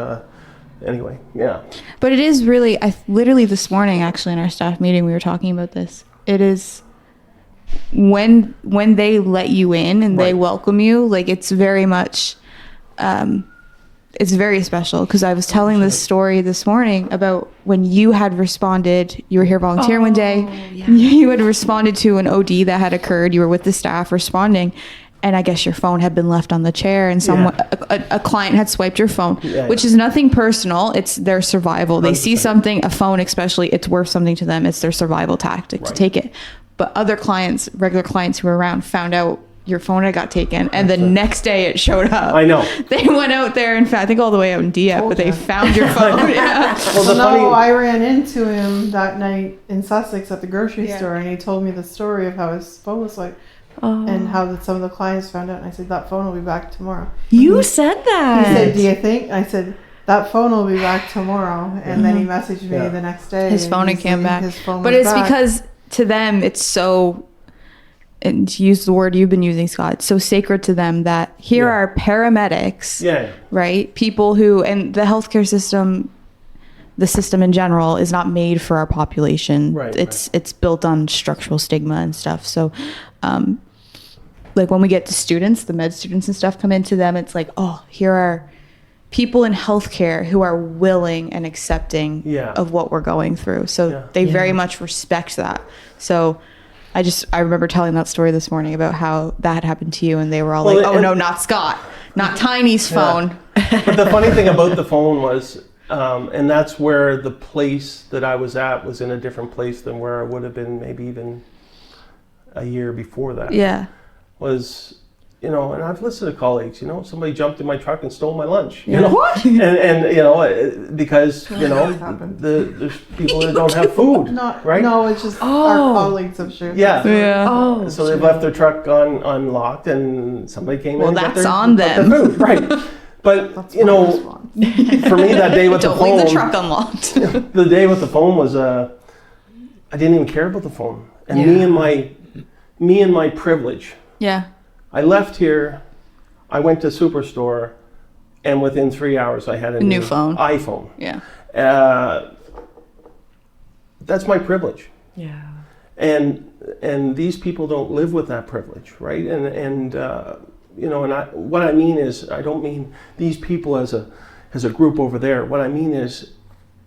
anyway, yeah. But it is really, literally this morning, actually, in our staff meeting, we were talking about this. It is when they let you in and they welcome you, like it's very much, it's very special, because I was telling this story this morning about when you had responded. You were here volunteering one day. Yeah. You had responded to an OD that had occurred. You were with the staff responding, and I guess your phone had been left on the chair, and someone, a client had swiped your phone, which is nothing personal. It's their survival. 100%. They see something, a phone especially, it's worth something to them. It's their survival tactic to take it. But other clients, regular clients who were around, found out your phone had got taken, and the next day it showed up. I know. They went out there, in fact, I think all the way out in Dieppe, but they found your phone. Well, I ran into him that night in Sussex at the grocery store, and he told me the story of how his phone was like, and how some of the clients found out. And I said, that phone will be back tomorrow. You said that. He said, do you think? I said, that phone will be back tomorrow. And then he messaged me the next day. His phone came back. But it's because to them, it's so, and to use the word you've been using, Scott, it's so sacred to them that here are paramedics, right? People who, and the healthcare system, the system in general, is not made for our population. It's built on structural stigma and stuff. So, like when we get to students, the med students and stuff come into them, it's like, oh, here are people in healthcare who are willing and accepting Yeah. of what we're going through. So they very much respect that. So I remember telling that story this morning about how that had happened to you, and they were all like, "Oh no, not Scott, not Tiny's phone." But the funny thing about the phone was, and that's where the place that I was at was in a different place than where I would have been maybe even a year before that. Yeah. Was, and I've listened to colleagues, somebody jumped in my truck and stole my lunch, What? and because, there's people that don't have food, right? No, it's just our colleagues have shared. Yeah. Yeah. Oh, So they've left their truck unlocked and somebody came in and got that's their, on got them. their food, right? But, for me that day with Don't the phone, leave the truck unlocked. the day with the phone was, I didn't even care about the phone. And me and my privilege, Yeah. I left here, I went to Superstore, and within 3 hours I had a new phone. iPhone. Yeah. That's my privilege. yeah. And these people don't live with that privilege, right? And what I mean is, I don't mean these people as a group over there. What I mean is,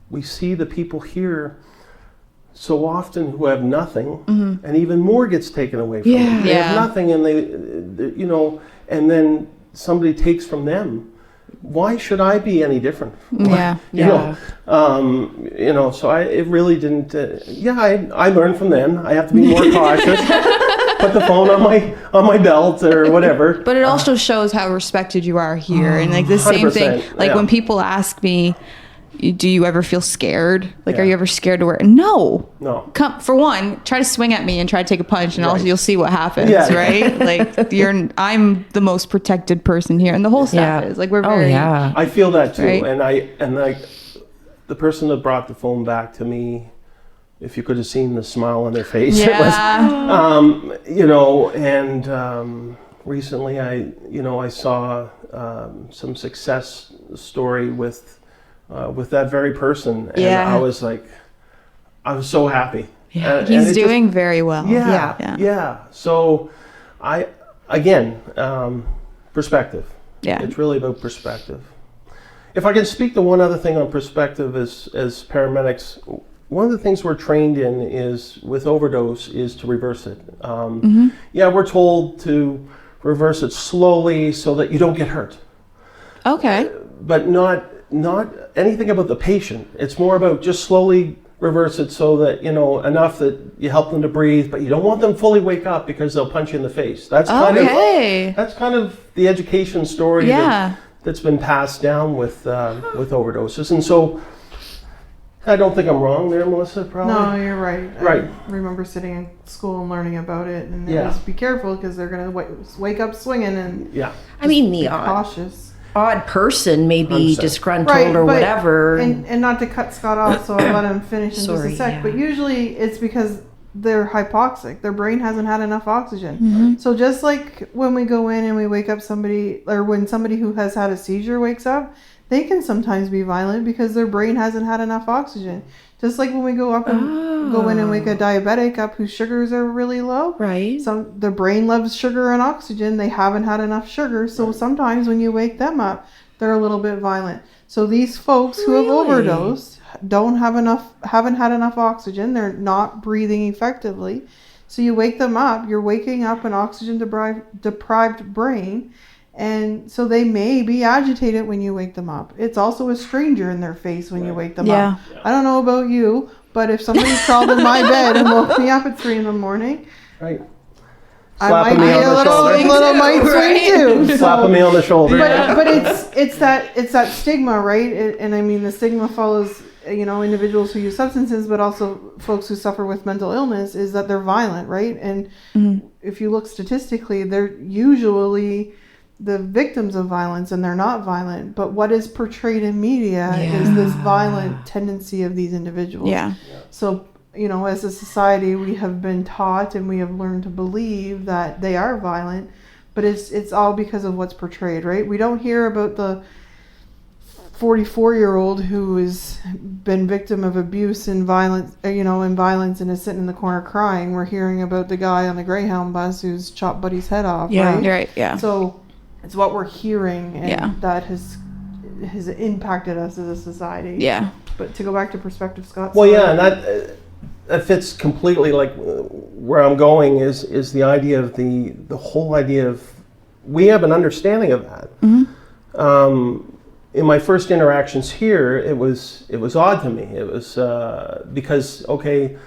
we see the people here so often who have nothing, and even more gets taken away from them. They have nothing, and they and then somebody takes from them. Why should I be any different? Yeah. So it really didn't. I learned from them. I have to be more cautious. Put the phone on my belt or whatever. But it also shows how respected you are here, and like the same thing. 100%, Like when people ask me, "Do you ever feel scared? Like, are you ever scared to wear?" No. Come for one, try to swing at me and try to take a punch, and also you'll see what happens. Yeah. Right? Like I'm the most protected person here, and the whole staff is. Like we're very. Oh yeah. I feel that too, Right? and the person that brought the phone back to me, if you could have seen the smile on their face, it was, recently I saw some success story with that very person, and I was so happy. Yeah. He's doing very well. Yeah. So perspective. Yeah. It's really about perspective. If I can speak to one other thing on perspective as paramedics, one of the things we're trained in is with overdose is to reverse it. We're told to reverse it slowly so that you don't get hurt. Okay. But not anything about the patient. It's more about just slowly reverse it so that, enough that you help them to breathe, but you don't want them fully wake up because they'll punch you in the face. That's kind of the education story that's been passed down with overdoses. And so I don't think I'm wrong there, Melissa, probably. No, you're right. Right. I remember sitting in school and learning about it, and it was be careful because they're going to wake up swinging, and I mean, the cautious. odd person may be 100%. disgruntled or whatever. And not to cut Scott off, so I'll let him finish in just a sec. But usually it's because they're hypoxic. Their brain hasn't had enough oxygen. So just like when we go in and we wake up somebody, or when somebody who has had a seizure wakes up, they can sometimes be violent because their brain hasn't had enough oxygen. Just like when we go up and go in and wake a diabetic up whose sugars are really low. Right. The brain loves sugar and oxygen. They haven't had enough sugar. So sometimes when you wake them up, they're a little bit violent. So these folks who have overdosed haven't had enough oxygen. They're not breathing effectively. So you wake them up. You're waking up an oxygen deprived brain. And so they may be agitated when you wake them up. It's also a stranger in their face when you wake them up. I don't know about you, but if somebody crawled in my bed and woke me up at 3 a.m, right, I might be a little might swing too. Slapping me on the shoulder. But it's that stigma, right? And I mean, the stigma follows individuals who use substances, but also folks who suffer with mental illness, is that they're violent, right? And if you look statistically, they're usually the victims of violence, and they're not violent. But what is portrayed in media is this violent tendency of these individuals. So, as a society, we have been taught and we have learned to believe that they are violent, but it's all because of what's portrayed, right? We don't hear about the 44-year-old who has been victim of abuse and violence, and is sitting in the corner crying. We're hearing about the guy on the Greyhound bus who's chopped Buddy's head off, right? Right, yeah. So it's what we're hearing, and that has has impacted us as a society. Yeah. But to go back to perspective, Scott. Well, sorry. yeah, and that fits completely. Like where I'm going is the idea of the whole idea of we have an understanding of that. In my first interactions here, it was odd to me. It was because okay,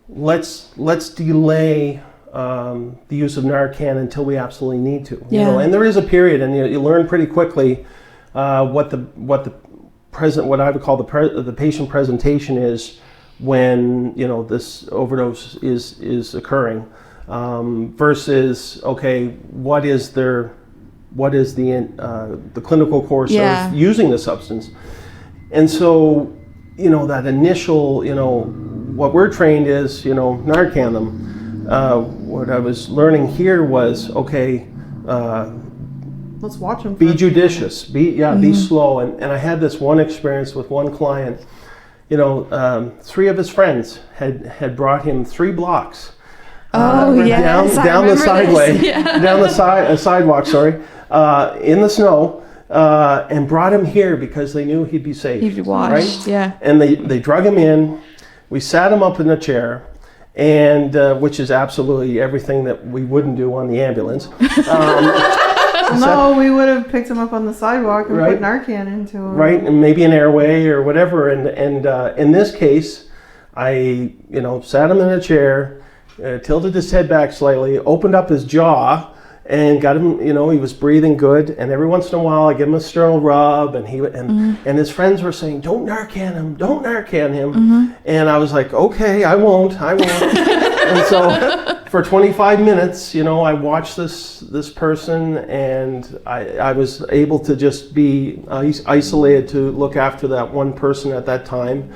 let's delay the use of Narcan until we absolutely need to. You know, and there is a period, and you learn pretty quickly what I would call the patient presentation is when this overdose is occurring, versus okay, what is the clinical course of using the substance. And so that initial what we're trained is Narcan them. What I was learning here was okay, Let's watch them. be judicious, be slow. And I had this one experience with one client. 3 of his friends had brought him 3 blocks down the sideway, down the sidewalk, in the snow, and brought him here because they knew he'd be safe. He'd be watched, right? And they drug him in. We sat him up in a chair, and which is absolutely everything that we wouldn't do on the ambulance. No, we would have picked him up on the sidewalk and put Narcan into him. Right, and maybe an airway or whatever. And in this case, I sat him in a chair, tilted his head back slightly, opened up his jaw, and got him. He was breathing good. And every once in a while, I give him a sternal rub, and and his friends were saying, "Don't Narcan him, don't Narcan him." And I was like, "Okay, I won't." And so for 25 minutes, I watched this person, and I was able to just be isolated to look after that one person at that time.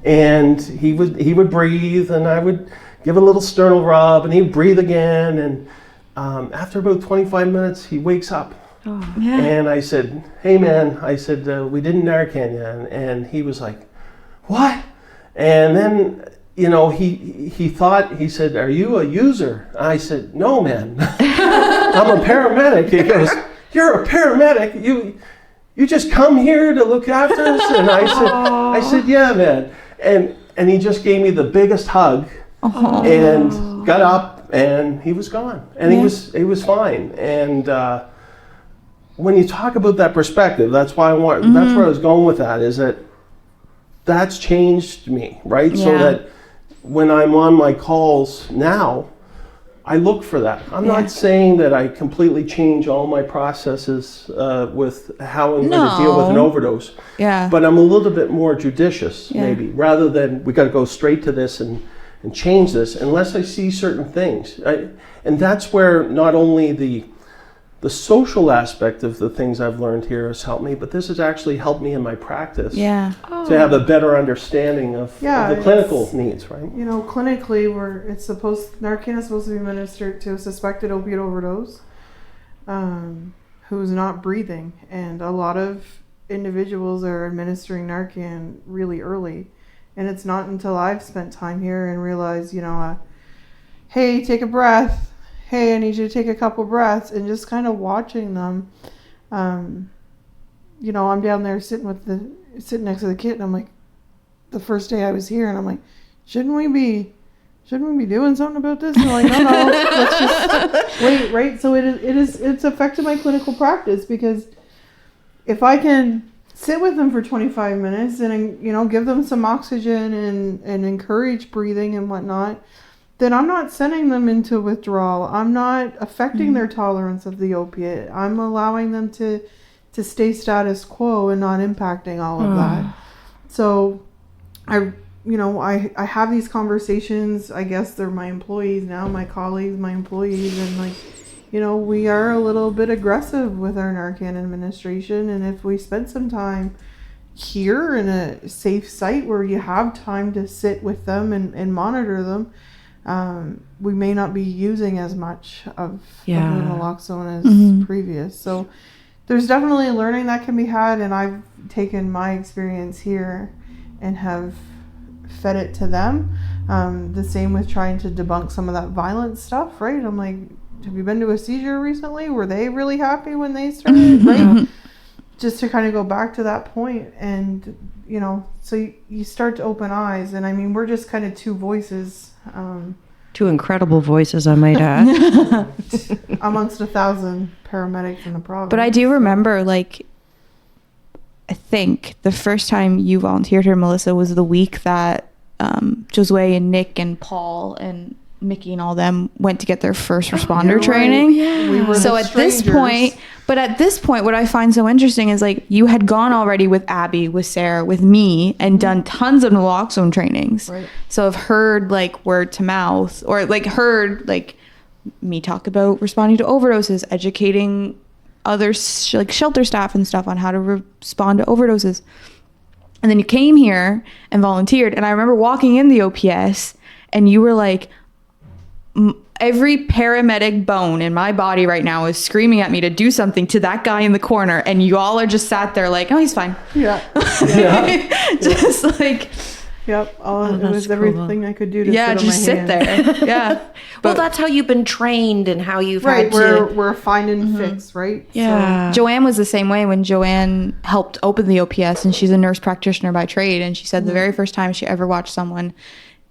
And he would breathe, and I would give a little sternal rub, and he'd breathe again. And after about 25 minutes, he wakes up. And I said, "Hey man," I said, "we didn't Narcan you." And he was like, "What?" And then he thought, he said, "Are you a user?" I said, "No, man, I'm a paramedic." He goes, "You're a paramedic? You just come here to look after us?" And I said, "Yeah, man." And he just gave me the biggest hug and got up, and he was gone, and he was fine. And when you talk about that perspective, that's why that's where I was going with that, is that's changed me, right? So that when I'm on my calls now, I look for that. I'm not saying that I completely change all my processes with how I'm going to deal with an overdose. But I'm a little bit more judicious, maybe, rather than we got to go straight to this and change this unless I see certain things. And that's where not only the social aspect of the things I've learned here has helped me, but this has actually helped me in my practice to have a better understanding of the clinical needs, right? Clinically, Narcan is supposed to be administered to a suspected opiate overdose who's not breathing. And a lot of individuals are administering Narcan really early. And it's not until I've spent time here and realized, hey, take a breath. Hey, I need you to take a couple breaths, and just kind of watching them. I'm down there sitting next to the kid, and I'm like, the first day I was here, and I'm like, shouldn't we be doing something about this? And I'm like, no, let's just wait, right? So it's affected my clinical practice, because if I can sit with them for 25 minutes and give them some oxygen and encourage breathing and whatnot, then I'm not sending them into withdrawal. I'm not affecting their tolerance of the opiate. I'm allowing them to stay status quo and not impacting all of that. So I have these conversations. I guess they're my employees now, my colleagues, my employees, and we are a little bit aggressive with our Narcan administration. And if we spend some time here in a safe site where you have time to sit with them and monitor them, we may not be using as much of naloxone as previous. So there's definitely learning that can be had, and I've taken my experience here and have fed it to them. The same with trying to debunk some of that violent stuff, right? I'm like, have you been to a seizure recently? Were they really happy when they started, right? just to kind of go back to that point, and you know, so you start to open eyes, and I mean, we're just kind of two voices. Two incredible voices, I might add. Amongst 1,000 paramedics in the province. But I do remember, like, I think the first time you volunteered here, Melissa, was the week that Josue and Nick and Paul and Mickey and all them went to get their first responder training. Yeah. We were So the at this strangers. point, what I find so interesting is, like, you had gone already with Abby, with Sarah, with me, and done tons of naloxone trainings. Right. So I've heard, like, word to mouth, or like heard like me talk about responding to overdoses, educating other like shelter staff and stuff on how to respond to overdoses. And then you came here and volunteered, and I remember walking in the OPS, and you were like, every paramedic bone in my body right now is screaming at me to do something to that guy in the corner, and you all are just sat there like, oh, he's fine. Yeah. Just like, Yep. It that's was cool. everything I could do to yeah, sit on just my sit hands. there. Yeah. Well, But that's how you've been trained and how you've Right. had We're to. we're find and fix, right? Yeah. Joanne was the same way when Joanne helped open the OPS, and she's a nurse practitioner by trade. And she said the very first time she ever watched someone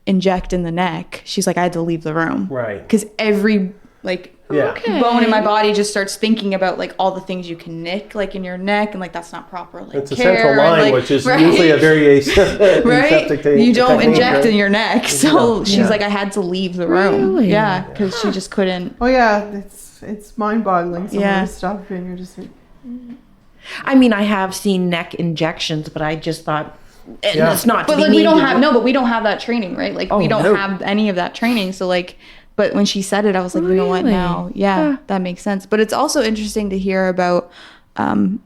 inject in the neck, she's like, I had to leave the room. Right. Because every, like, Yeah. bone in my body just starts thinking about, like, all the things you can nick, like, in your neck, and, like, that's not proper, like, It's a care, central and, line, like, which is right? usually a very aseptic Right? You don't technique, inject right? in your neck. So No. she's Yeah. like, I had to leave the room. Really? Yeah, because she just couldn't. Oh yeah, it's mind-boggling some Yeah. of this stuff, and you're just like, I mean, I have seen neck injections, but I just thought Yeah. it's not. But, like, we don't have that training, right? Like, we don't no. have any of that training. So, like, but when she said it, I was like, you know what, Really? now, yeah, that makes sense. But it's also interesting to hear about the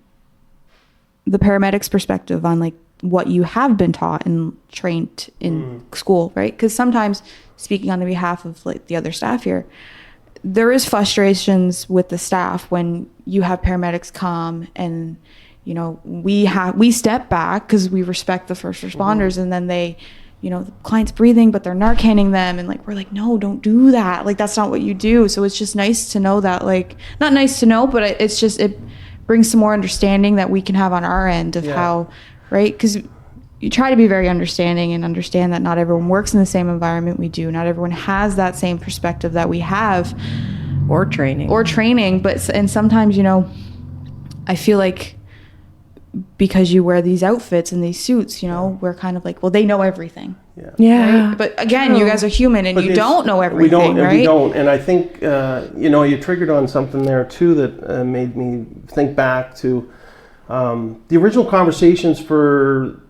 paramedics' perspective on, like, what you have been taught and trained in school, right? Because sometimes, speaking on the behalf of, like, the other staff here, there is frustrations with the staff when you have paramedics come and, you know, we step back because we respect the first responders, and then they, you know, the client's breathing, but they're Narcaning them, and, like, we're like, no, don't do that. Like, that's not what you do. So it's just nice to know that, like, not nice to know, but it's just, it brings some more understanding that we can have on our end of how, right? Because you try to be very understanding and understand that not everyone works in the same environment we do. Not everyone has that same perspective that we have, or training. but, and sometimes, you know, I feel like because you wear these outfits and these suits, you know, we're kind of like, well, they know everything. yeah. Right? But again, you guys are human, and you don't know everything, we don't, right? And we don't. And I think, you know, you triggered on something there too that made me think back to the original conversations for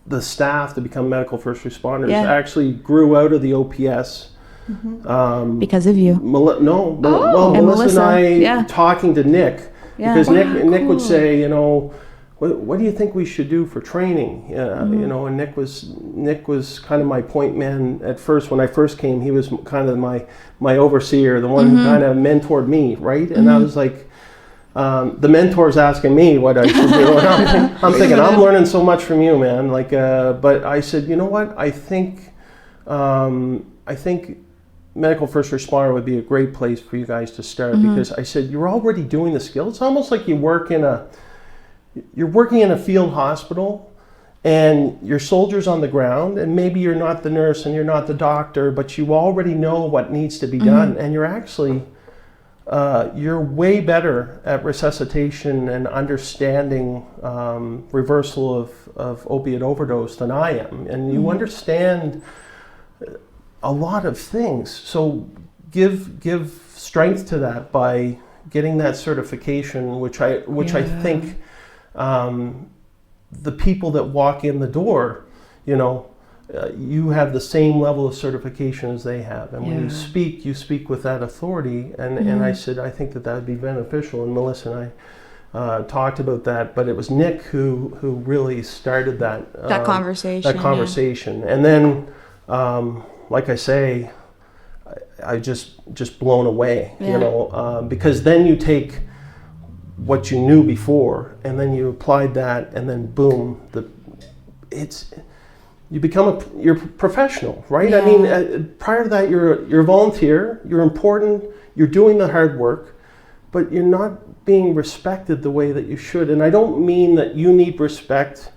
the staff to become medical first responders actually grew out of the OPS. Because of you. Melissa and I talking to Nick, Yeah. because Nick would say, you know, what do you think we should do for training? You know, and Nick was kind of my point man at first. When I first came, he was kind of my overseer, the one who kind of mentored me, right? And I was like, the mentor's asking me what I should do, and I'm thinking, I'm learning so much from you, man. Like, but I said, you know what? I think medical first responder would be a great place for you guys to start, because I said, you're already doing the skill. It's almost like you're working in a field hospital, and your soldier's on the ground, and maybe you're not the nurse and you're not the doctor, but you already know what needs to be done, and you're actually you're way better at resuscitation and understanding reversal of opiate overdose than I am, and you understand a lot of things. So give strength to that by getting that certification, which I think the people that walk in the door, you know, you have the same level of certification as they have, and when you speak with that authority. And I said, I think that would be beneficial. And Melissa and I talked about that, but it was Nick who really started that conversation. And then, like I say, I just blown away, you know, because then you take what you knew before, and then you applied that, and then boom, you become you're professional, right? I mean, prior to that, you're a volunteer, you're important, you're doing the hard work, but you're not being respected the way that you should. And I don't mean that you need respect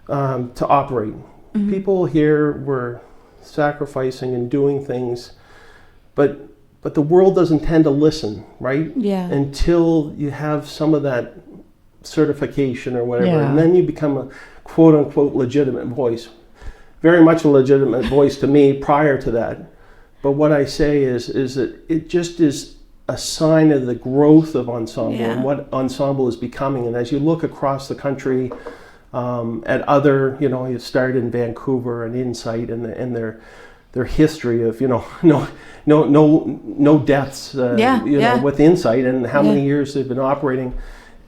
to operate. People here were sacrificing and doing things, but the world doesn't tend to listen, right? Yeah. Until you have some of that certification or whatever, Yeah. and then you become a quote unquote legitimate voice. Very much a legitimate voice to me prior to that. But what I say is that it just is a sign of the growth of Ensemble and what Ensemble is becoming. And as you look across the country at other, you start in Vancouver and Insight and their history of, no deaths, with Insight and how many years they've been operating.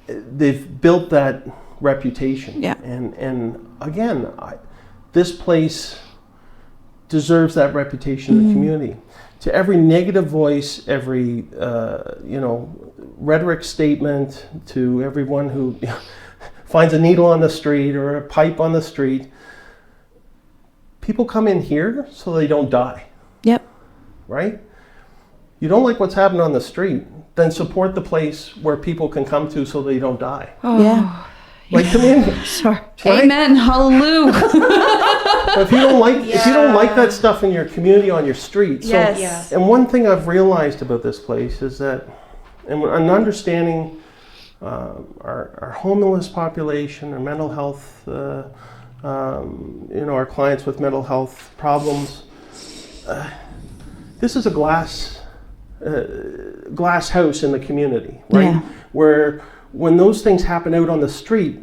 They've built that reputation. Yeah. And again, this place deserves that reputation in the community. To every negative voice, every rhetoric statement, to everyone who finds a needle on the street or a pipe on the street, people come in here so they don't die. Yep. Right? You don't like what's happening on the street, then support the place where people can come to so they don't die. Yeah. Like, come in here. Sorry. Right? Amen. Hallelujah. But if you don't like that stuff in your community, on your street. So, and one thing I've realized about this place is that, and understanding our homeless population, our mental health, our clients with mental health problems. This is a glass house in the community, right? Yeah. Where when those things happen out on the street,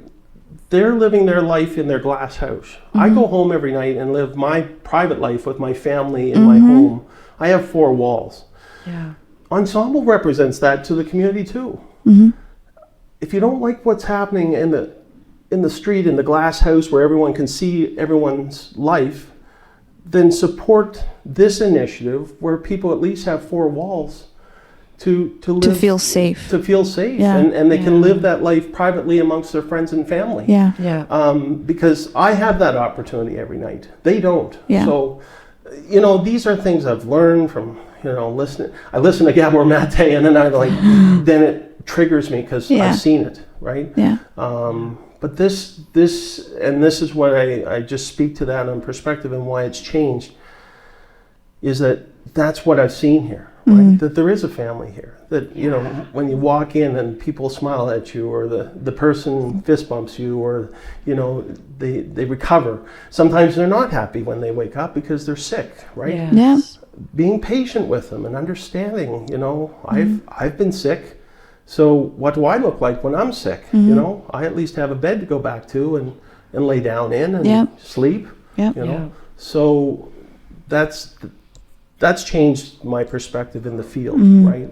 they're living their life in their glass house. I go home every night and live my private life with my family in my home. I have 4 walls. Yeah. Ensemble represents that to the community too. If you don't like what's happening in the street, in the glass house where everyone can see everyone's life, then support this initiative where people at least have 4 walls to live, To feel safe. to feel safe, Yeah. and they can live that life privately amongst their friends and family. Yeah. Yeah. Because I have that opportunity every night. They don't. Yeah. So, these are things I've learned from, listening. I listen to Gabor Mate, and then then it triggers me because I've seen it, right? Yeah. But this is what I just speak to that on perspective and why it's changed, is that's what I've seen here. Right? That there is a family here. That when you walk in and people smile at you, or the person fist bumps you, or they recover. Sometimes they're not happy when they wake up because they're sick, right? Yes. Yeah. Being patient with them and understanding. I've been sick, so what do I look like when I'm sick? I at least have a bed to go back to and lay down in and sleep. Yeah. So that's changed my perspective in the field, right?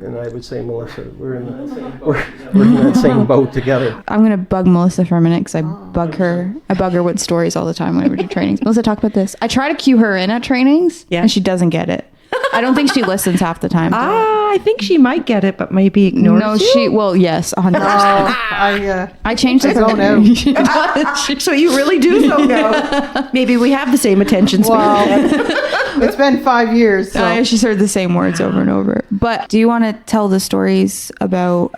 And I would say, Melissa, we're in that same boat together. I'm gonna bug Melissa for a minute because I bug her with stories all the time whenever we do trainings. Melissa, talk about this. I try to cue her in at trainings, and she doesn't get it. I don't think she listens half the time. I think she might get it, but maybe ignores No, you. well, yes, 100%. I changed the zone out. So you really do zone out. Maybe we have the same attention span. Well, it's been 5 years. So. She's heard the same words over and over. But do you want to tell the stories about?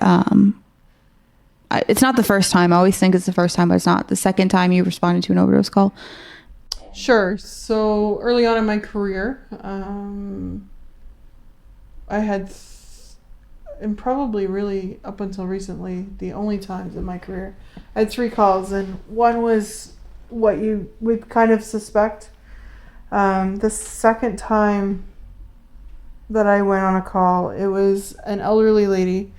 It's not the first time. I always think it's the first time, but it's not. The second time you responded to an overdose call. Sure. So early on in my career, I had, and probably really up until recently, the only times in my career, I had 3 calls, and one was what you would kind of suspect. The second time that I went on a call, it was an elderly lady.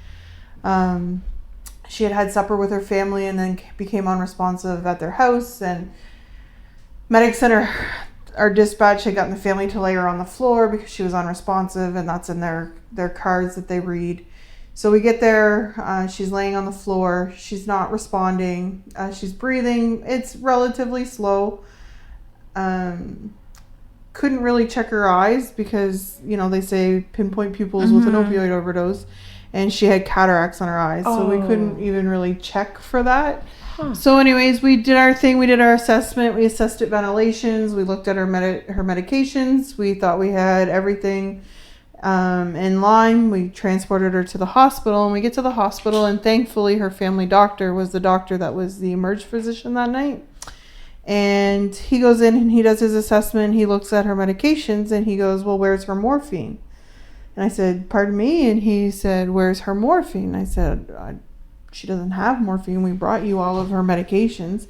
She had supper with her family and then became unresponsive at their house, and medics and our dispatch had gotten the family to lay her on the floor because she was unresponsive, and that's in their cards that they read. So we get there, she's laying on the floor, she's not responding, she's breathing, it's relatively slow. Couldn't really check her eyes because, they say pinpoint pupils with an opioid overdose, and she had cataracts on her eyes, so we couldn't even really check for that. So anyways, we did our thing. We did our assessment. We assessed at ventilations. We looked at her medications. We thought we had everything in line. We transported her to the hospital, and we get to the hospital, and thankfully her family doctor was the doctor that was the emerge physician that night. And he goes in and he does his assessment. He looks at her medications and he goes, well, where's her morphine? And I said, pardon me? And he said, where's her morphine? I said, she doesn't have morphine. We brought you all of her medications.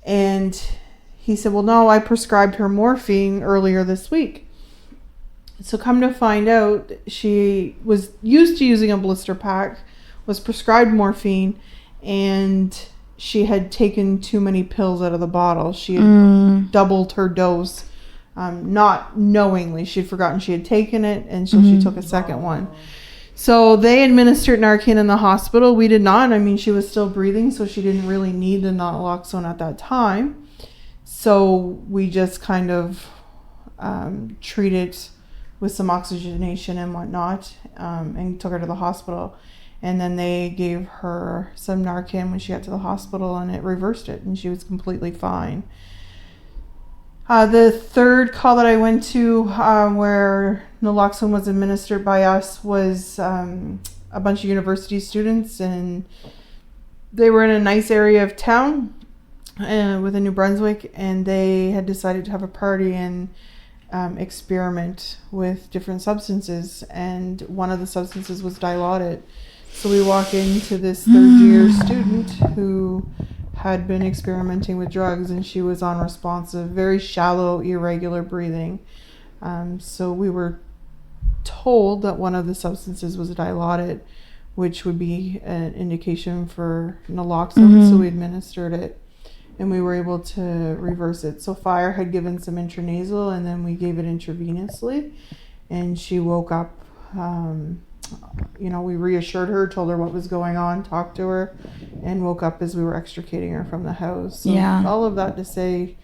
And he said, well, no, I prescribed her morphine earlier this week. So come to find out, she was used to using a blister pack, was prescribed morphine, and she had taken too many pills out of the bottle. She had doubled her dose, not knowingly. She had forgotten she had taken it, and so she took a second one. So they administered Narcan in the hospital. We did not. I mean, she was still breathing, so she didn't really need the naloxone at that time. So we just kind of treated with some oxygenation and whatnot, and took her to the hospital. And then they gave her some Narcan when she got to the hospital, and it reversed it, and she was completely fine. The third call that I went to where naloxone was administered by us was a bunch of university students, and they were in a nice area of town within New Brunswick, and they had decided to have a party and experiment with different substances, and one of the substances was Dilaudid. So we walk into this third-year student who had been experimenting with drugs, and she was unresponsive, very shallow, irregular breathing. So we were told that one of the substances was Dilaudid, which would be an indication for naloxone. So we administered it, and we were able to reverse it. So Fire had given some intranasal, and then we gave it intravenously, and she woke up. We reassured her, told her what was going on, talked to her, and woke up as we were extricating her from the house. So all of that to say,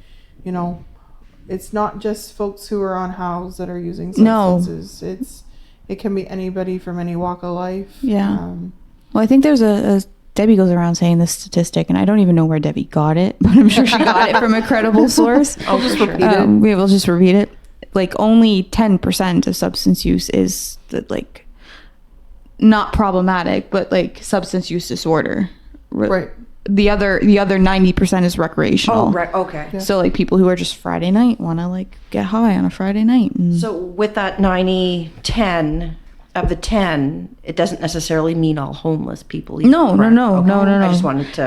it's not just folks who are on house that are using substances. It can be anybody from any walk of life. Well, I think there's a Debbie goes around saying this statistic, and I don't even know where Debbie got it, but I'm sure she got it from a credible source. I'll just repeat it. We will just repeat it. Like, only 10% of substance use is not problematic, but like substance use disorder. Right. The other 90% is recreational. Oh, right. Okay. So like people who are just Friday night want to like get high on a Friday night. So with that 90-10 of the 10, it doesn't necessarily mean all homeless people. Either, No. I just wanted to.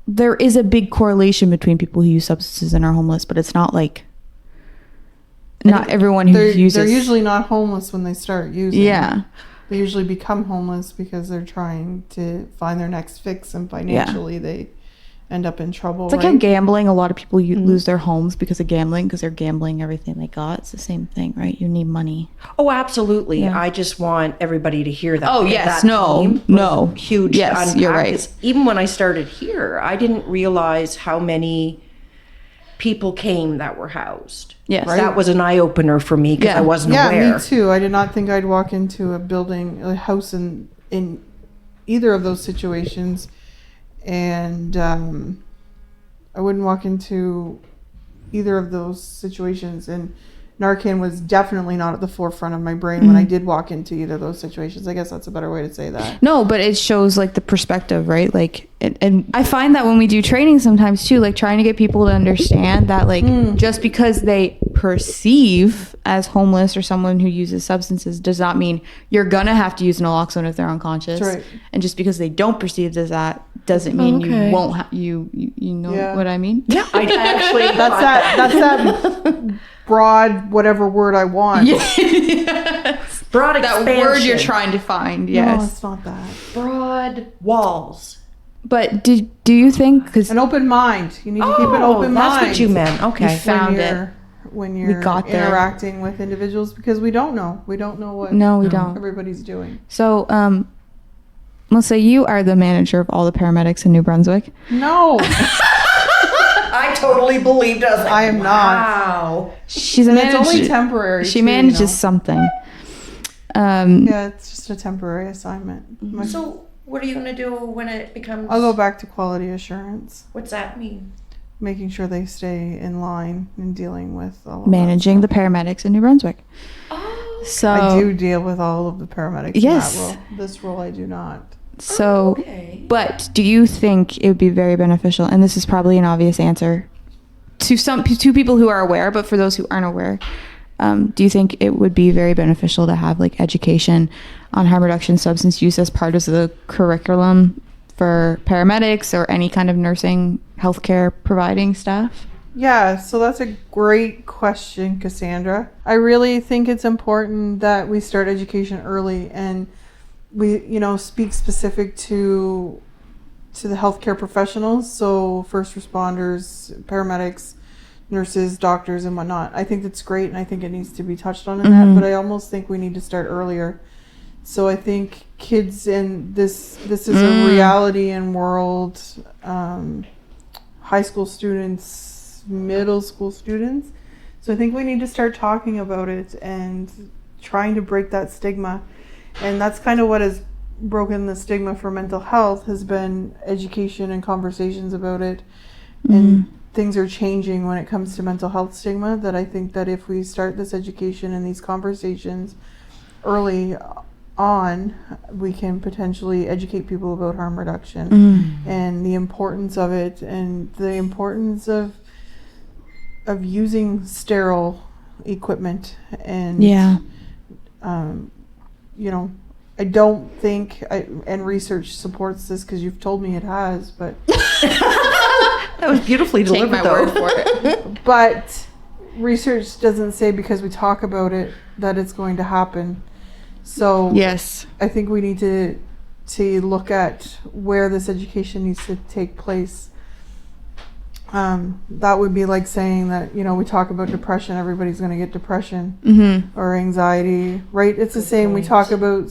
There is a big correlation between people who use substances and are homeless, but it's not like not everyone who uses. They're usually not homeless when they start using. Yeah. They usually become homeless because they're trying to find their next fix, and financially they end up in trouble. It's like how gambling, a lot of people lose their homes because of gambling, because they're gambling everything they got. It's the same thing, right? You need money. Oh, absolutely. Yeah. I just want everybody to hear that. Oh, yes. That No. Huge. Yes, unpack. you're right. Even when I started here, I didn't realize how many people came that were housed. Yes. Right? That was an eye-opener for me because I wasn't aware. Yeah, me too. I did not think I'd walk into a house in either of those situations, and I wouldn't walk into either of those situations, and Narcan was definitely not at the forefront of my brain when I did walk into either of those situations. I guess that's a better way to say that. No, but it shows like the perspective, right? Like, and I find that when we do training sometimes too, like trying to get people to understand that like just because they perceive as homeless or someone who uses substances does not mean you're gonna have to use naloxone if they're unconscious. That's right. And just because they don't perceive as that doesn't mean you won't you know what I mean? Yeah, I actually That's that broad whatever word I want. Yes. broad That expansion. word you're trying to find. Yes. No, it's not that. Broad walls. But do you think, because An open mind. You need to keep an open mind. That's what you meant. Okay. You found it. When you're got there. interacting with individuals, because we don't know. We don't know what don't. everybody's doing. So, let's say you are the manager of all the paramedics in New Brunswick. No. I totally believed us. I am not. Wow. She's a And it's manager. only temporary. She too, manages something. Yeah, it's just a temporary assignment. So what are you going to do when it becomes... I'll go back to quality assurance. What's that mean? making sure they stay in line and dealing with all of Managing the that paramedics in New Brunswick. Oh, So I do deal with all of the paramedics. Yes. In that role. This role I do not. So, okay. but do you think it would be very beneficial? And this is probably an obvious answer to people who are aware, but for those who aren't aware, do you think it would be very beneficial to have like education on harm reduction, substance use as part of the curriculum for paramedics or any kind of nursing, healthcare providing staff? Yeah, so that's a great question, Cassandra. I really think it's important that we start education early and we, speak specific to the healthcare professionals, so first responders, paramedics, nurses, doctors, and whatnot. I think that's great, and I think it needs to be touched on in that, but I almost think we need to start earlier. So I think kids, and this is a reality in world, high school students, middle school students. So I think we need to start talking about it and trying to break that stigma. And that's kind of what has broken the stigma for mental health, has been education and conversations about it. And things are changing when it comes to mental health stigma, that I think that if we start this education and these conversations early on, we can potentially educate people about harm reduction and the importance of it, and the importance of using sterile equipment. And I don't think, and research supports this because you've told me it has, but That was beautifully Take delivered, my though. word for it. but research doesn't say because we talk about it that it's going to happen. So Yes. I think we need to look at where this education needs to take place. That would be like saying that, we talk about depression, everybody's going to get depression or anxiety, right? It's the same. We talk about,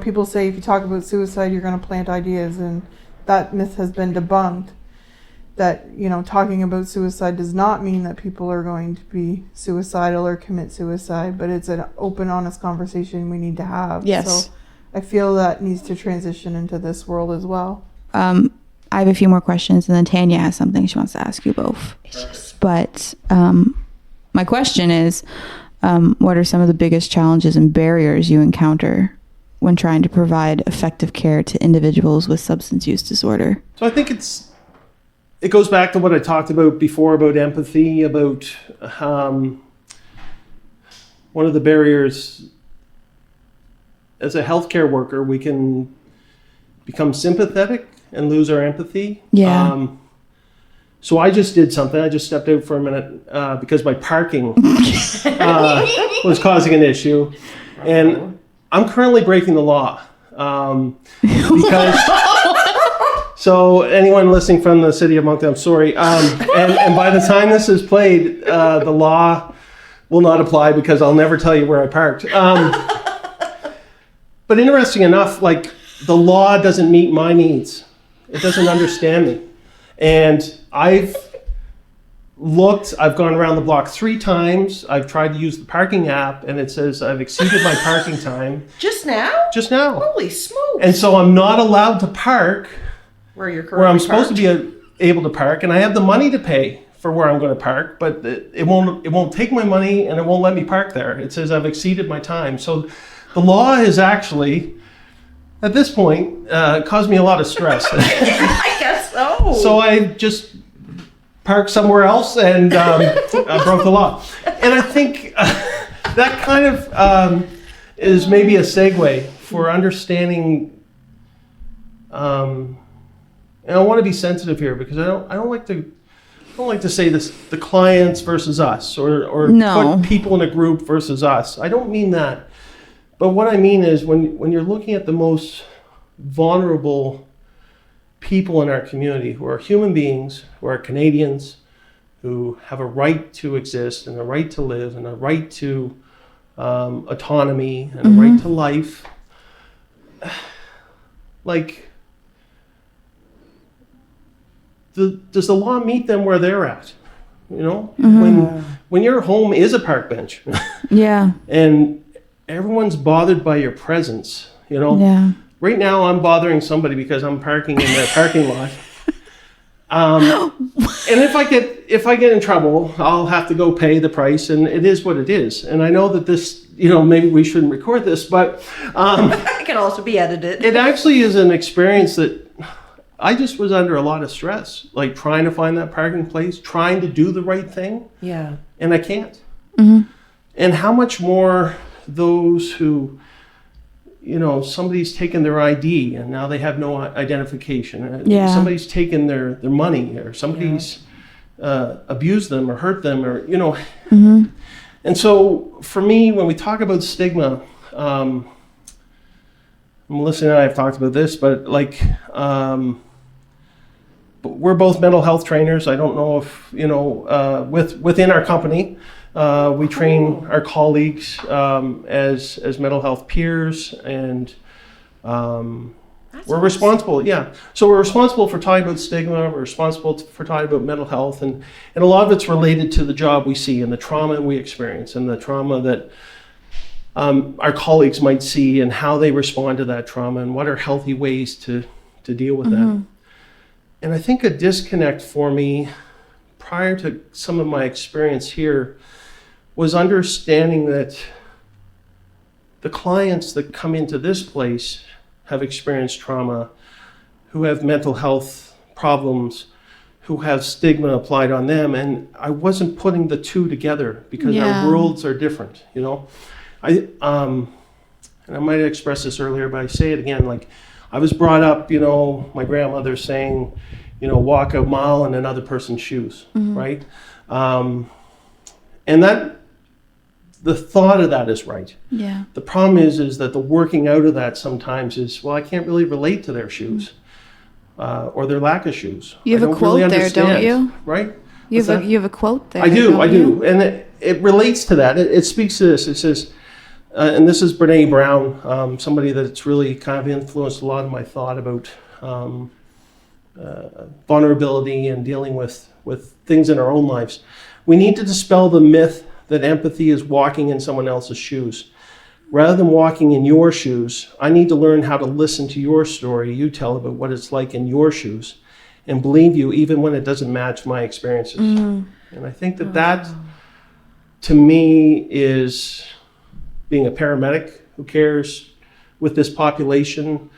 people say if you talk about suicide, you're going to plant ideas, and that myth has been debunked. That, talking about suicide does not mean that people are going to be suicidal or commit suicide, but it's an open, honest conversation we need to have. Yes. So I feel that needs to transition into this world as well. I have a few more questions, and then Tanya has something she wants to ask you both. But my question is, what are some of the biggest challenges and barriers you encounter when trying to provide effective care to individuals with substance use disorder? So I think it goes back to what I talked about before, about empathy, about one of the barriers as a healthcare worker, we can become sympathetic and lose our empathy. Yeah. So I just did something. I just stepped out for a minute because my parking was causing an issue. And I'm currently breaking the law. Because so anyone listening from the city of Moncton, I'm sorry. And by the time this is played, the law will not apply because I'll never tell you where I parked. But interesting enough, like, the law doesn't meet my needs. It doesn't understand me. And I've gone around the block 3 times. I've tried to use the parking app, and it says I've exceeded my parking time. Just now? Just now. Holy smokes. And so I'm not allowed to park where you're currently where I'm supposed to parked. be able to park, and I have the money to pay for where I'm going to park, but it won't take my money, and it won't let me park there. It says I've exceeded my time. So the law is actually, at this point, caused me a lot of stress. I guess so. So I just parked somewhere else and I broke the law. And I think that kind of is maybe a segue for understanding. And I want to be sensitive here because I don't like to say this, the clients versus us, or No. put people in a group versus us. I don't mean that. But what I mean is when you're looking at the most vulnerable people in our community, who are human beings, who are Canadians, who have a right to exist and a right to live and a right to autonomy and a right to life, like, does the law meet them where they're at? When your home is a park bench Yeah. and everyone's bothered by your presence, Yeah. Right now I'm bothering somebody because I'm parking in their parking lot. And if I get in trouble, I'll have to go pay the price, and it is what it is. And I know that this, maybe we shouldn't record this, but It can also be edited. it actually is an experience that I just was under a lot of stress, like trying to find that parking place, trying to do the right thing, Yeah. and I can't. And how much more those who, somebody's taken their ID and now they have no identification. Yeah. Somebody's taken their money, or somebody's abused them or hurt them, or, And so for me, when we talk about stigma, Melissa and I have talked about this, but we're both mental health trainers. I don't know if, within our company, we train our colleagues as mental health peers, and we're responsible. Yeah. So we're responsible for talking about stigma. We're responsible for talking about mental health, and a lot of it's related to the job we see and the trauma we experience and the trauma that our colleagues might see, and how they respond to that trauma, and what are healthy ways to deal with that. And I think a disconnect for me prior to some of my experience here was understanding that the clients that come into this place have experienced trauma, who have mental health problems, who have stigma applied on them, and I wasn't putting the two together because our worlds are different, and I might have expressed this earlier, but I say it again, like I was brought up, my grandmother saying, walk a mile in another person's shoes, right? And that, the thought of that is right. Yeah. The problem is that the working out of that sometimes is, well, I can't really relate to their shoes, or their lack of shoes. You have a quote there, don't you? Right? You have a quote there. I do, and it relates to that. It speaks to this. It says, and this is Brene Brown, somebody that's really kind of influenced a lot of my thought about vulnerability and dealing with things in our own lives. We need to dispel the myth that empathy is walking in someone else's shoes. Rather than walking in your shoes, I need to learn how to listen to your story you tell about what it's like in your shoes, and believe you even when it doesn't match my experiences. And I think that to me is being a paramedic who cares with this population,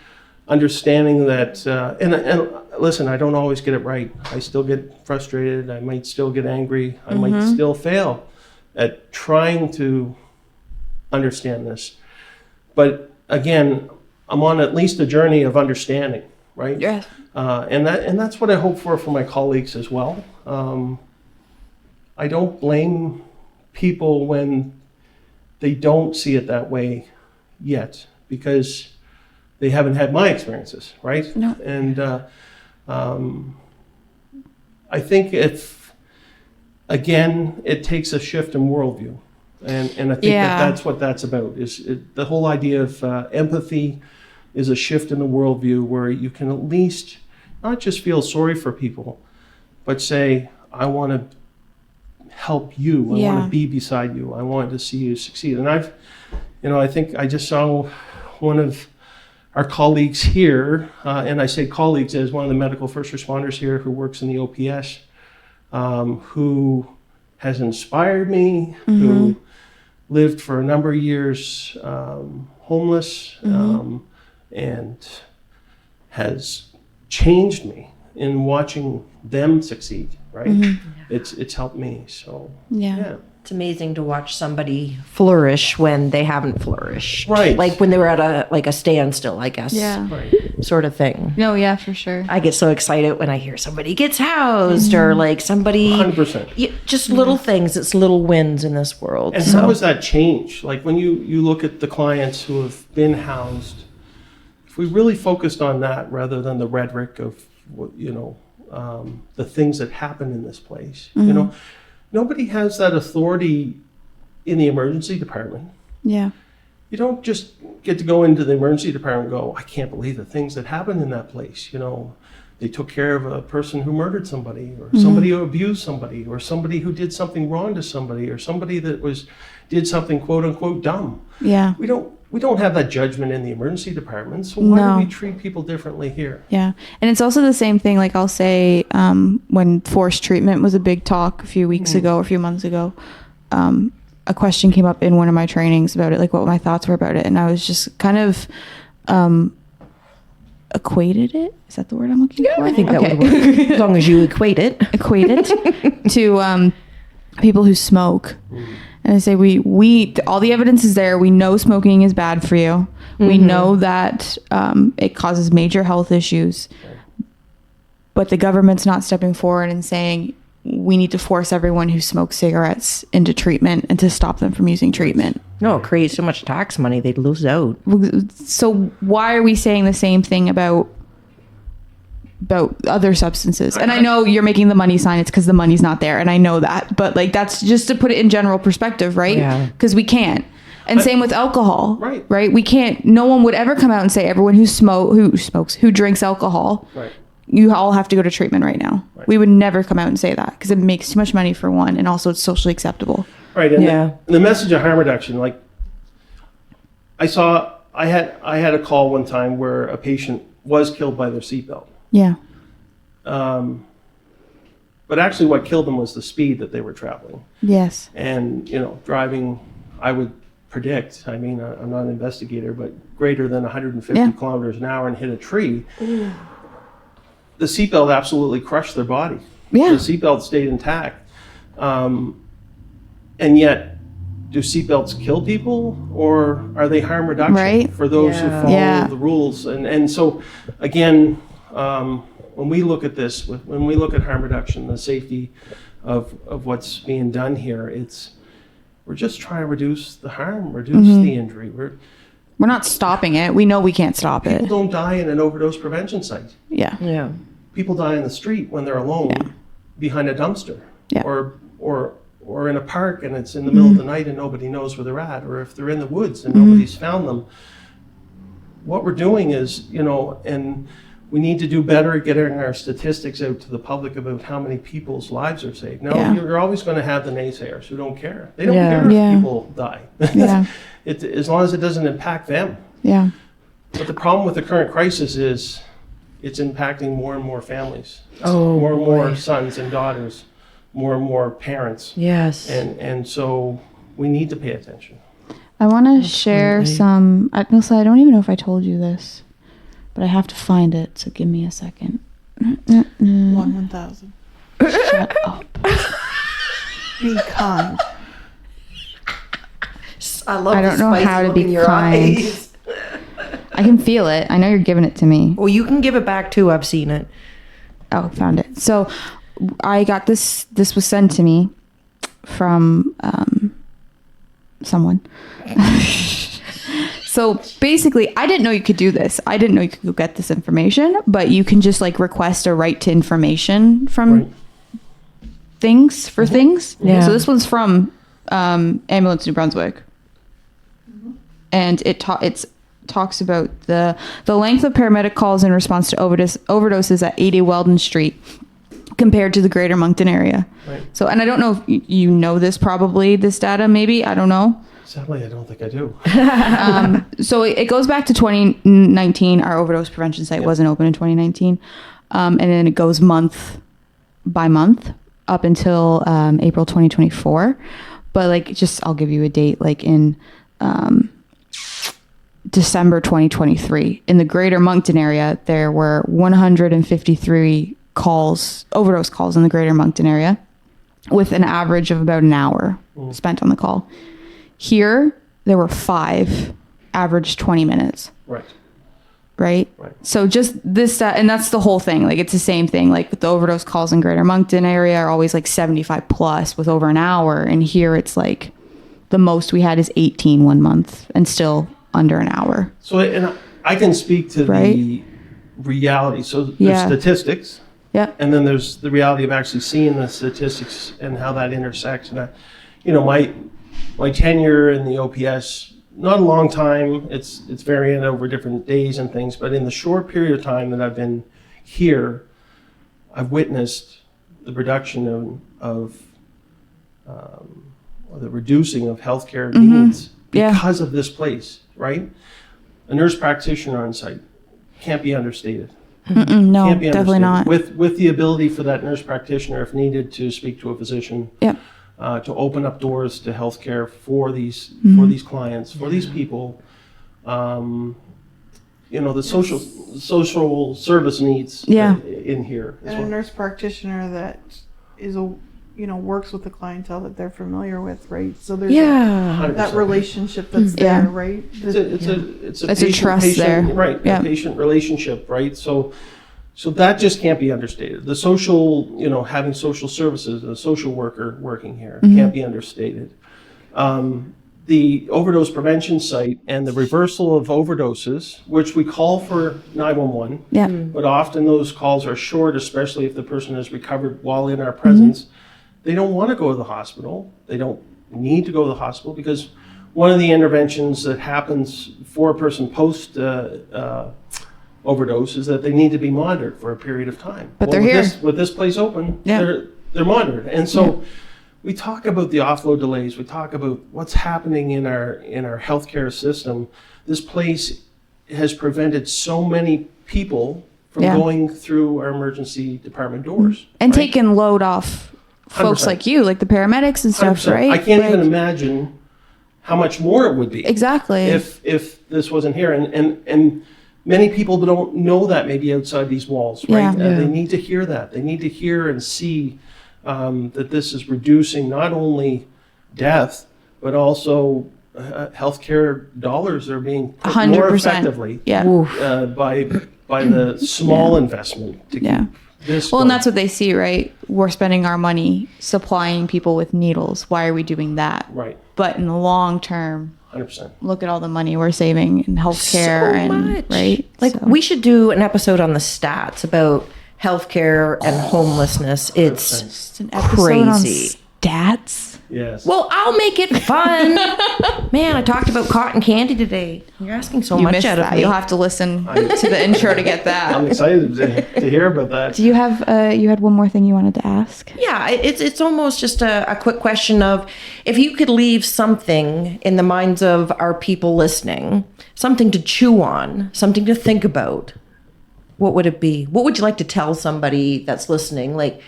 understanding that, and listen, I don't always get it right. I still get frustrated. I might still get angry. I might still fail at trying to understand this. But again, I'm on at least a journey of understanding, right? Yes. And that's what I hope for my colleagues as well. I don't blame people when they don't see it that way yet, because they haven't had my experiences, right? No. And I think again, it takes a shift in worldview. And I think that's what that's about. The whole idea of empathy is a shift in the worldview where you can at least not just feel sorry for people, but say, I want to help you. I want to be beside you. I want to see you succeed. And I think I just saw one of our colleagues here, and I say colleagues as one of the medical first responders here who works in the OPS, who has inspired me, who lived for a number of years homeless, and has changed me in watching them succeed, right? It's helped me, so yeah. It's amazing to watch somebody flourish when they haven't flourished. Right. Like when they were at a standstill, I guess. Yeah. Right. Sort of thing. No, yeah, for sure. I get so excited when I hear somebody gets housed or like somebody 100%. Just little things. It's little wins in this world. And how has that changed? Like when you look at the clients who have been housed, if we really focused on that rather than the rhetoric of the things that happen in this place, nobody has that authority in the emergency department. Yeah. You don't just get to go into the emergency department and go, I can't believe the things that happen in that place. they took care of a person who murdered somebody, or somebody who abused somebody, or somebody who did something wrong to somebody, or somebody that did something quote unquote dumb. Yeah. We don't have that judgment in the emergency department, so why No. do we treat people differently here? Yeah. And it's also the same thing, like I'll say, when forced treatment was a big talk a few weeks ago, or a few months ago, a question came up in one of my trainings about it, like what my thoughts were about it. And I was just kind of equated it. Is that the word I'm looking for? I think that would work. As long as you equate it. Equated to people who smoke. And I say, we all the evidence is there. We know smoking is bad for you. We know that it causes major health issues. But the government's not stepping forward and saying, we need to force everyone who smokes cigarettes into treatment and to stop them from using treatment. No, it creates so much tax money, they'd lose out. So why are we saying the same thing about other substances? And I know you're making the money sign. It's because the money's not there. And I know that. But like, that's just to put it in general perspective, right? Yeah. Because we can't. And same with alcohol. Right. Right? We can't. No one would ever come out and say everyone who drinks alcohol, Right. you all have to go to treatment right now. Right. We would never come out and say that because it makes too much money for one, and also it's socially acceptable. Right. And Yeah. the message of harm reduction, like I had a call one time where a patient was killed by their seatbelt. Yeah. But actually what killed them was the speed that they were traveling. Yes. And, driving, I would predict, I mean, I'm not an investigator, but greater than 150 kilometers an hour and hit a tree. The seatbelt absolutely crushed their body. Yeah. The seatbelt stayed intact. And yet, do seatbelts kill people, or are they harm reduction Right. for those who follow the rules? And so, again, when we look at this, when we look at harm reduction, the safety of what's being done here, we're just trying to reduce the harm, reduce the injury. We're not stopping it. We know we can't stop People it. don't die in an overdose prevention site. Yeah. Yeah. People die in the street when they're alone behind a dumpster, Yeah. or in a park and it's in the middle of the night and nobody knows where they're at, or if they're in the woods and nobody's found them. What we're doing is, and we need to do better at getting our statistics out to the public about how many people's lives are saved. Now, you're always going to have the naysayers who don't care. They don't care if people die. Yeah. As long as it doesn't impact them. Yeah. But the problem with the current crisis is it's impacting more and more families. Oh, more and more boy. sons and daughters, more and more parents. Yes. And so we need to pay attention. I want to share some. Melissa, I don't even know if I told you this, but I have to find it. So give me a second. 1,000. Shut up. Be kind. I love I don't know how to be kind. I can feel it. I know you're giving it to me. Well, you can give it back too. I've seen it. Oh, found it. So I got this. This was sent to me from someone. So basically, I didn't know you could do this. I didn't know you could go get this information, but you can just like request a right to information from things for things. Yeah. So this one's from Ambulance New Brunswick. And it talks about the length of paramedic calls in response to overdoses at 80 Weldon Street compared to the greater Moncton area. Right. So, and I don't know if you know this data, maybe, I don't know. Sadly, I don't think I do. So it goes back to 2019. Our overdose prevention site wasn't open in 2019. And then it goes month by month up until April 2024. But like, I'll give you a date, like in December 2023, in the greater Moncton area, there were 153 overdose calls in the greater Moncton area, with an average of about an hour spent on the call. Here, there were 5, average 20 minutes. Right. Right? So just this, and that's the whole thing. Like, it's the same thing. Like, with the overdose calls in greater Moncton area are always like 75 plus with over an hour. And here it's like the most we had is 18 one month and still under an hour. So, and I can speak to the reality. So there's statistics. Yeah. And then there's the reality of actually seeing the statistics and how that intersects. And my tenure in the OPS, not a long time. It's varying over different days and things. But in the short period of time that I've been here, I've witnessed the reduction of or the reducing of healthcare needs Yeah. because of this place, right? A nurse practitioner on site can't be understated. No, Can't be definitely understated. not. With the ability for that nurse practitioner, if needed, to speak to a physician, Yep. to open up doors to healthcare for these clients, for these people. The social service needs Yeah. in here as And a well. nurse practitioner that is works with the clientele that they're familiar with, right? So there's Yeah. 100%. that relationship that's Yeah. there, right? It's a It's a trust there. right? Yeah. A patient relationship, right? So that just can't be understated. The social, having social services, a social worker working here can't be understated. The overdose prevention site and the reversal of overdoses, which we call for 911, Yeah. but often those calls are short, especially if the person has recovered while in our presence. They don't want to go to the hospital. They don't need to go to the hospital because one of the interventions that happens for a person post overdose is that they need to be monitored for a period of time. But they're with here. With this place open, Yeah. they're monitored, and so. We talk about the offload delays. We talk about what's happening in our healthcare system. This place has prevented so many people from Yeah. going through our emergency department doors. And right? taking load off folks 100%. like you, like the paramedics and stuff, 100%. right? I can't even Like, imagine how much more it would be Exactly. if this wasn't here. And many people don't know that maybe outside these walls, right? Yeah. They need to hear that. They need to hear and see that this is reducing not only death, but also healthcare dollars are being put more 100%. effectively Yeah. by the small investment to Yeah. keep this Well, going. and that's what they see, right? We're spending our money supplying people with needles. Why are we doing that? Right, But in the long term, 100%. look at all the money we're saving in healthcare So and much. right. Like So- we should do an episode on the stats about healthcare and homelessness. It's Just an episode on crazy. stats. Yes. Well, I'll make it fun. Man, I talked about cotton candy today. You're asking so You much missed out of that. me. You'll have to listen to the intro to get I'm that. excited to hear about that. Do you have you had one more thing you wanted to ask? Yeah, it's almost just a quick question of if you could leave something in the minds of our people listening, something to chew on, something to think about, what would it be? What would you like to tell somebody that's listening? Like,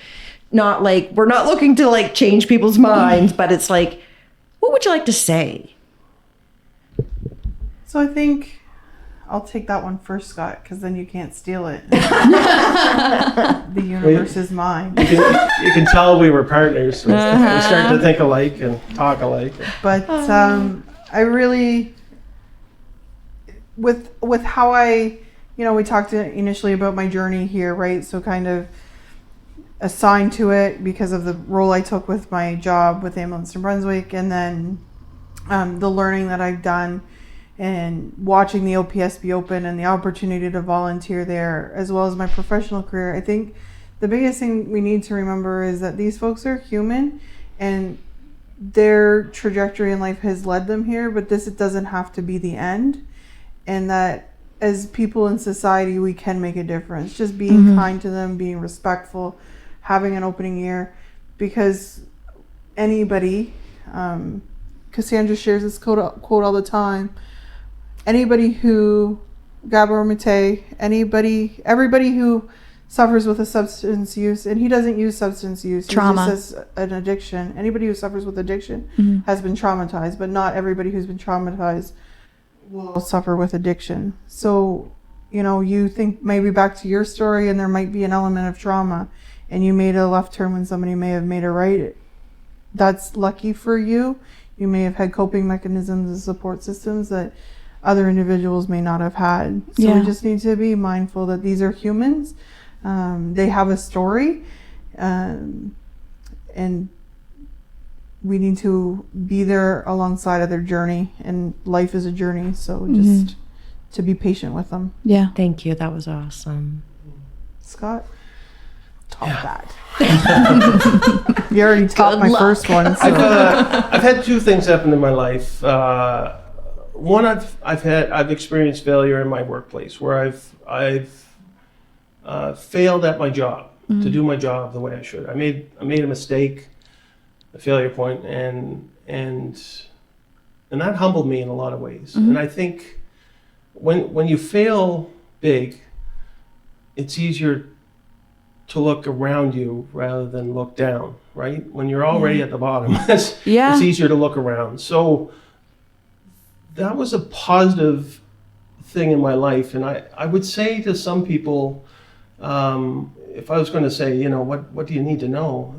not like, we're not looking to like change people's minds, but it's like, what would you like to say? So I think I'll take that one first, Scott, because then you can't steal it. The universe is mine. You can tell we were partners. We start to think alike and talk alike. But I really, with how I, we talked initially about my journey here, right? So kind of assigned to it because of the role I took with my job with Ambulance New Brunswick, and then the learning that I've done and watching the OPS be open and the opportunity to volunteer there, as well as my professional career. I think the biggest thing we need to remember is that these folks are human and their trajectory in life has led them here, but it doesn't have to be the end. And that as people in society, we can make a difference. Just being kind to them, being respectful, having an opening ear, because anybody, Cassandra shares this quote all the time, anybody who, Gabor Mate, everybody who suffers with a substance use, and he doesn't use substance use, Trauma. he just says an addiction. Anybody who suffers with addiction has been traumatized, but not everybody who's been traumatized will suffer with addiction. So, you think maybe back to your story, and there might be an element of trauma, and you made a left turn when somebody may have made a right. That's lucky for you. You may have had coping mechanisms and support systems that other individuals may not have had. So Yeah. we just need to be mindful that these are humans. They have a story, and we need to be there alongside of their journey, and life is a journey. So just to be patient with them. Yeah. Thank you. That was awesome. Scott, top that. You already topped my first one. So. I've had two things happen in my life. One, I've experienced failure in my workplace where I've failed at my job. to do my job the way I should. I made a mistake, a failure point, and that humbled me in a lot of ways. And I think when you fail big, it's easier to look around you rather than look down, right? When you're already at the bottom, it's easier to look around. So that was a positive thing in my life. And I would say to some people, if I was going to say, what do you need to know?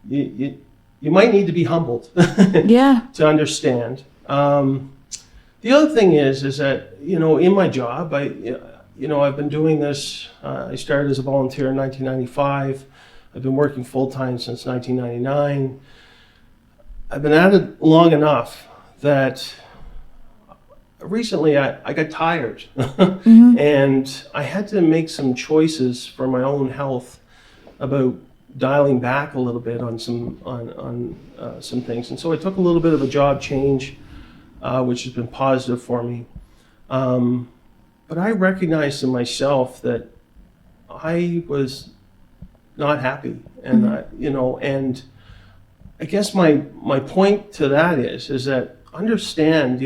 You might need to be humbled to understand. The other thing is that, in my job, I've been doing this. I started as a volunteer in 1995. I've been working full-time since 1999. I've been at it long enough that recently I got tired and I had to make some choices for my own health about dialing back a little bit on some things. And so I took a little bit of a job change, which has been positive for me. But I recognized in myself that I was not happy, and and I guess my point to that is that understand,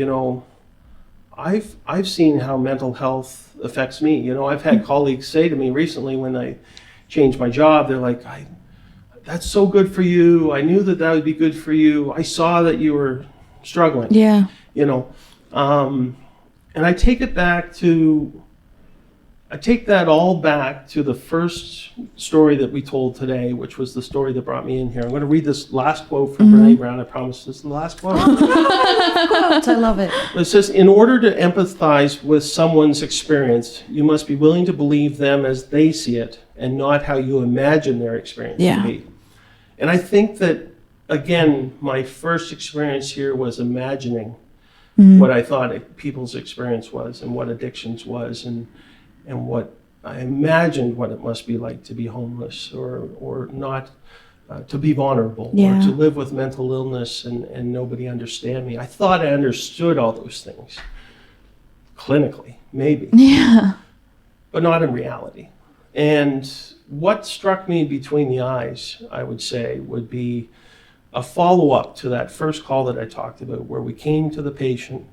I've seen how mental health affects me. I've had colleagues say to me recently when I changed my job, they're like, "That's so good for you. I knew that would be good for you. I saw that you were struggling." Yeah. And I take that all back to the first story that we told today, which was the story that brought me in here. I'm going to read this last quote from Brene Brown. I promise this is the last quote. I love it. It says, "In order to empathize with someone's experience, you must be willing to believe them as they see it and not how you imagine their experience to be." And I think that, again, my first experience here was imagining what I thought people's experience was and what addictions was and what I imagined what it must be like to be homeless or not, to be vulnerable or to live with mental illness and nobody understand me. I thought I understood all those things clinically, maybe, but not in reality. And what struck me between the eyes, I would say, would be a follow-up to that first call that I talked about, where we came to the patient.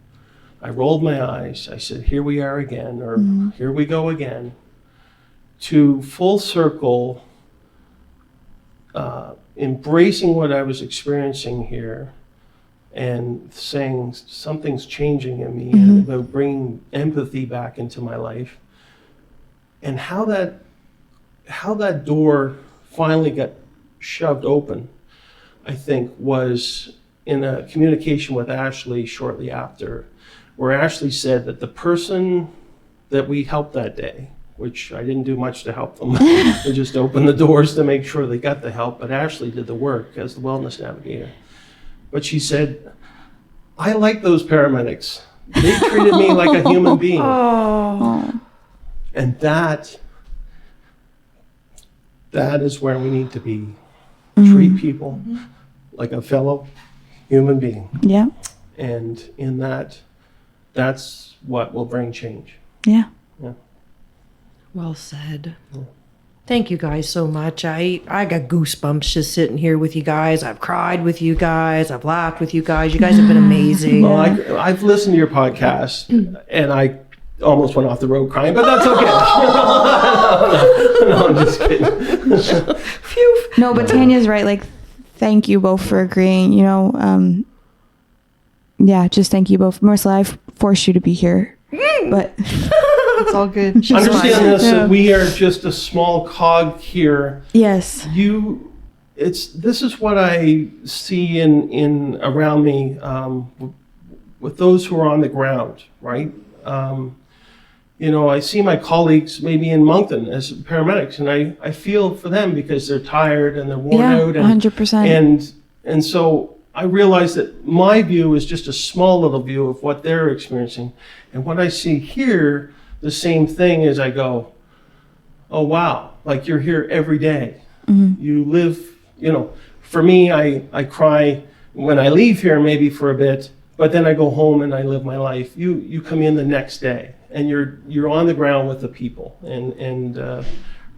I rolled my eyes. I said, "Here we are again," or "Here we go again," to full circle, embracing what I was experiencing here and saying something's changing in me and about bringing empathy back into my life. And how that door finally got shoved open, I think, was in a communication with Ashley shortly after, where Ashley said that the person that we helped that day, which I didn't do much to help them, I just opened the doors to make sure they got the help, but Ashley did the work as the wellness navigator. But she said, "I like those paramedics. They treated me like a human being." And that is where we need to be. Treat people like a fellow human being. Yeah. And in that's what will bring change. Yeah. Well said. Thank you guys so much. I got goosebumps just sitting here with you guys. I've cried with you guys. I've laughed with you guys. You guys have been amazing. Well, I've listened to your podcast and I almost went off the road crying, but that's okay. No, I'm just kidding. Phew. No, but Tanya's right. Like, thank you both for agreeing. Just thank you both. Marcella, I've forced you to be here, but It's all good. Understand this, that we are just a small cog here. yes, This is what I see in around me with those who are on the ground, right? I see my colleagues maybe in Moncton as paramedics, and I feel for them because they're tired and they're worn out. And, 100%. And so I realize that my view is just a small little view of what they're experiencing. And what I see here, the same thing is I go, "Oh, wow, like you're here every day. You live, for me, I cry when I leave here maybe for a bit, but then I go home and I live my life. You come in the next day and you're on the ground with the people, and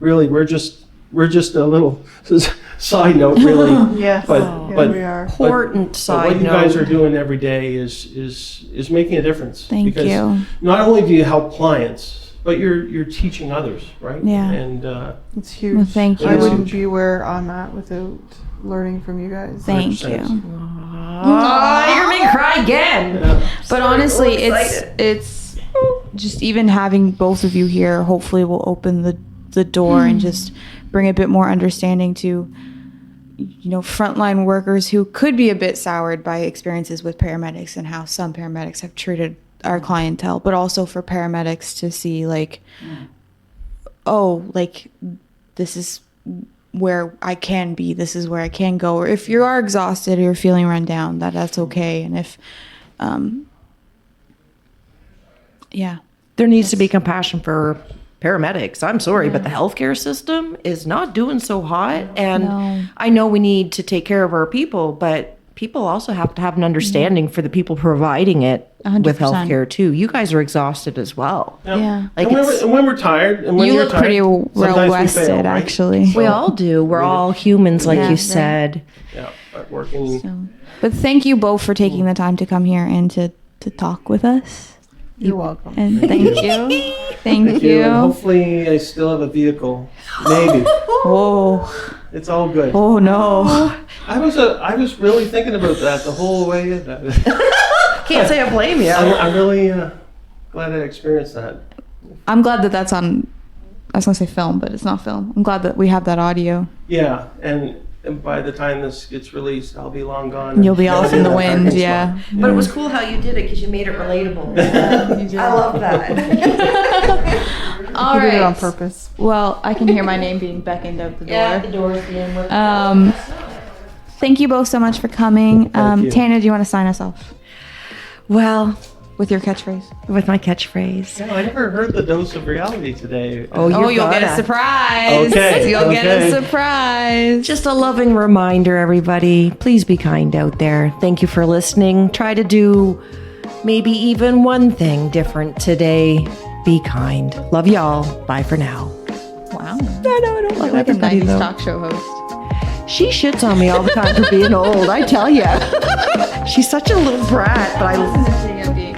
really we're just a little side note, really. Yes, but we are. Important But side what you note. guys are doing every day is making a difference. Thank because you. Not only do you help clients, but you're teaching others, right? Yeah. And It's huge. Well, thank I you. wouldn't be where I'm at without learning from you guys. Thank 100%. you. Oh, you're making me cry again. yeah. But honestly, so it's excited. just even having both of you here hopefully will open the door and just bring a bit more understanding to frontline workers who could be a bit soured by experiences with paramedics and how some paramedics have treated our clientele, but also for paramedics to see this is where I can be, this is where I can go. Or if you are exhausted or you're feeling run down, that's okay. And if There needs to be compassion for paramedics. I'm sorry, but the healthcare system is not doing so hot. And No. I know we need to take care of our people, but people also have to have an understanding for the people providing it with 100%. healthcare too. You guys are exhausted as well. Yeah. Like and, it's- when we're tired, and when You you're look tired, pretty well sometimes we rested, fail, right? actually. We all do. We're all humans, like Yeah, you right. said. Yeah, but working. So, but thank you both for taking the time to come here and to talk with us. You're welcome. And thank you. Thank And you. hopefully, I still have a vehicle. Maybe Oh, it's all good. oh no. I was really thinking about that the whole way. Can't say I blame you. I'm really glad I experienced that. I'm glad that that's on. I was gonna say film, but it's not film. I'm glad that we have that audio. Yeah, and by the time this gets released, I'll be long gone. And you'll be off in the that wind. parking Yeah. But it was cool how you did it because you made it relatable. I love that. All You did it on right. purpose. Well, I can hear my name being beckoned out the door. Yeah, the door's being with Thank you both so much for coming. Thank you. Tanya, do you want to sign us off Well, with your catchphrase? with my catchphrase. Yeah, I never heard the dose of reality today. Oh, you'll get a surprise. Okay, You'll get a okay. surprise. Just a loving reminder, everybody. Please be kind out there. Thank you for listening. Try to do maybe even one thing different today. Be kind. Love y'all. Bye for now. Wow. I don't Like a everybody, 90s though. talk show host. She shits on me all the time for being old, I tell ya. She's such a little brat, but I... Being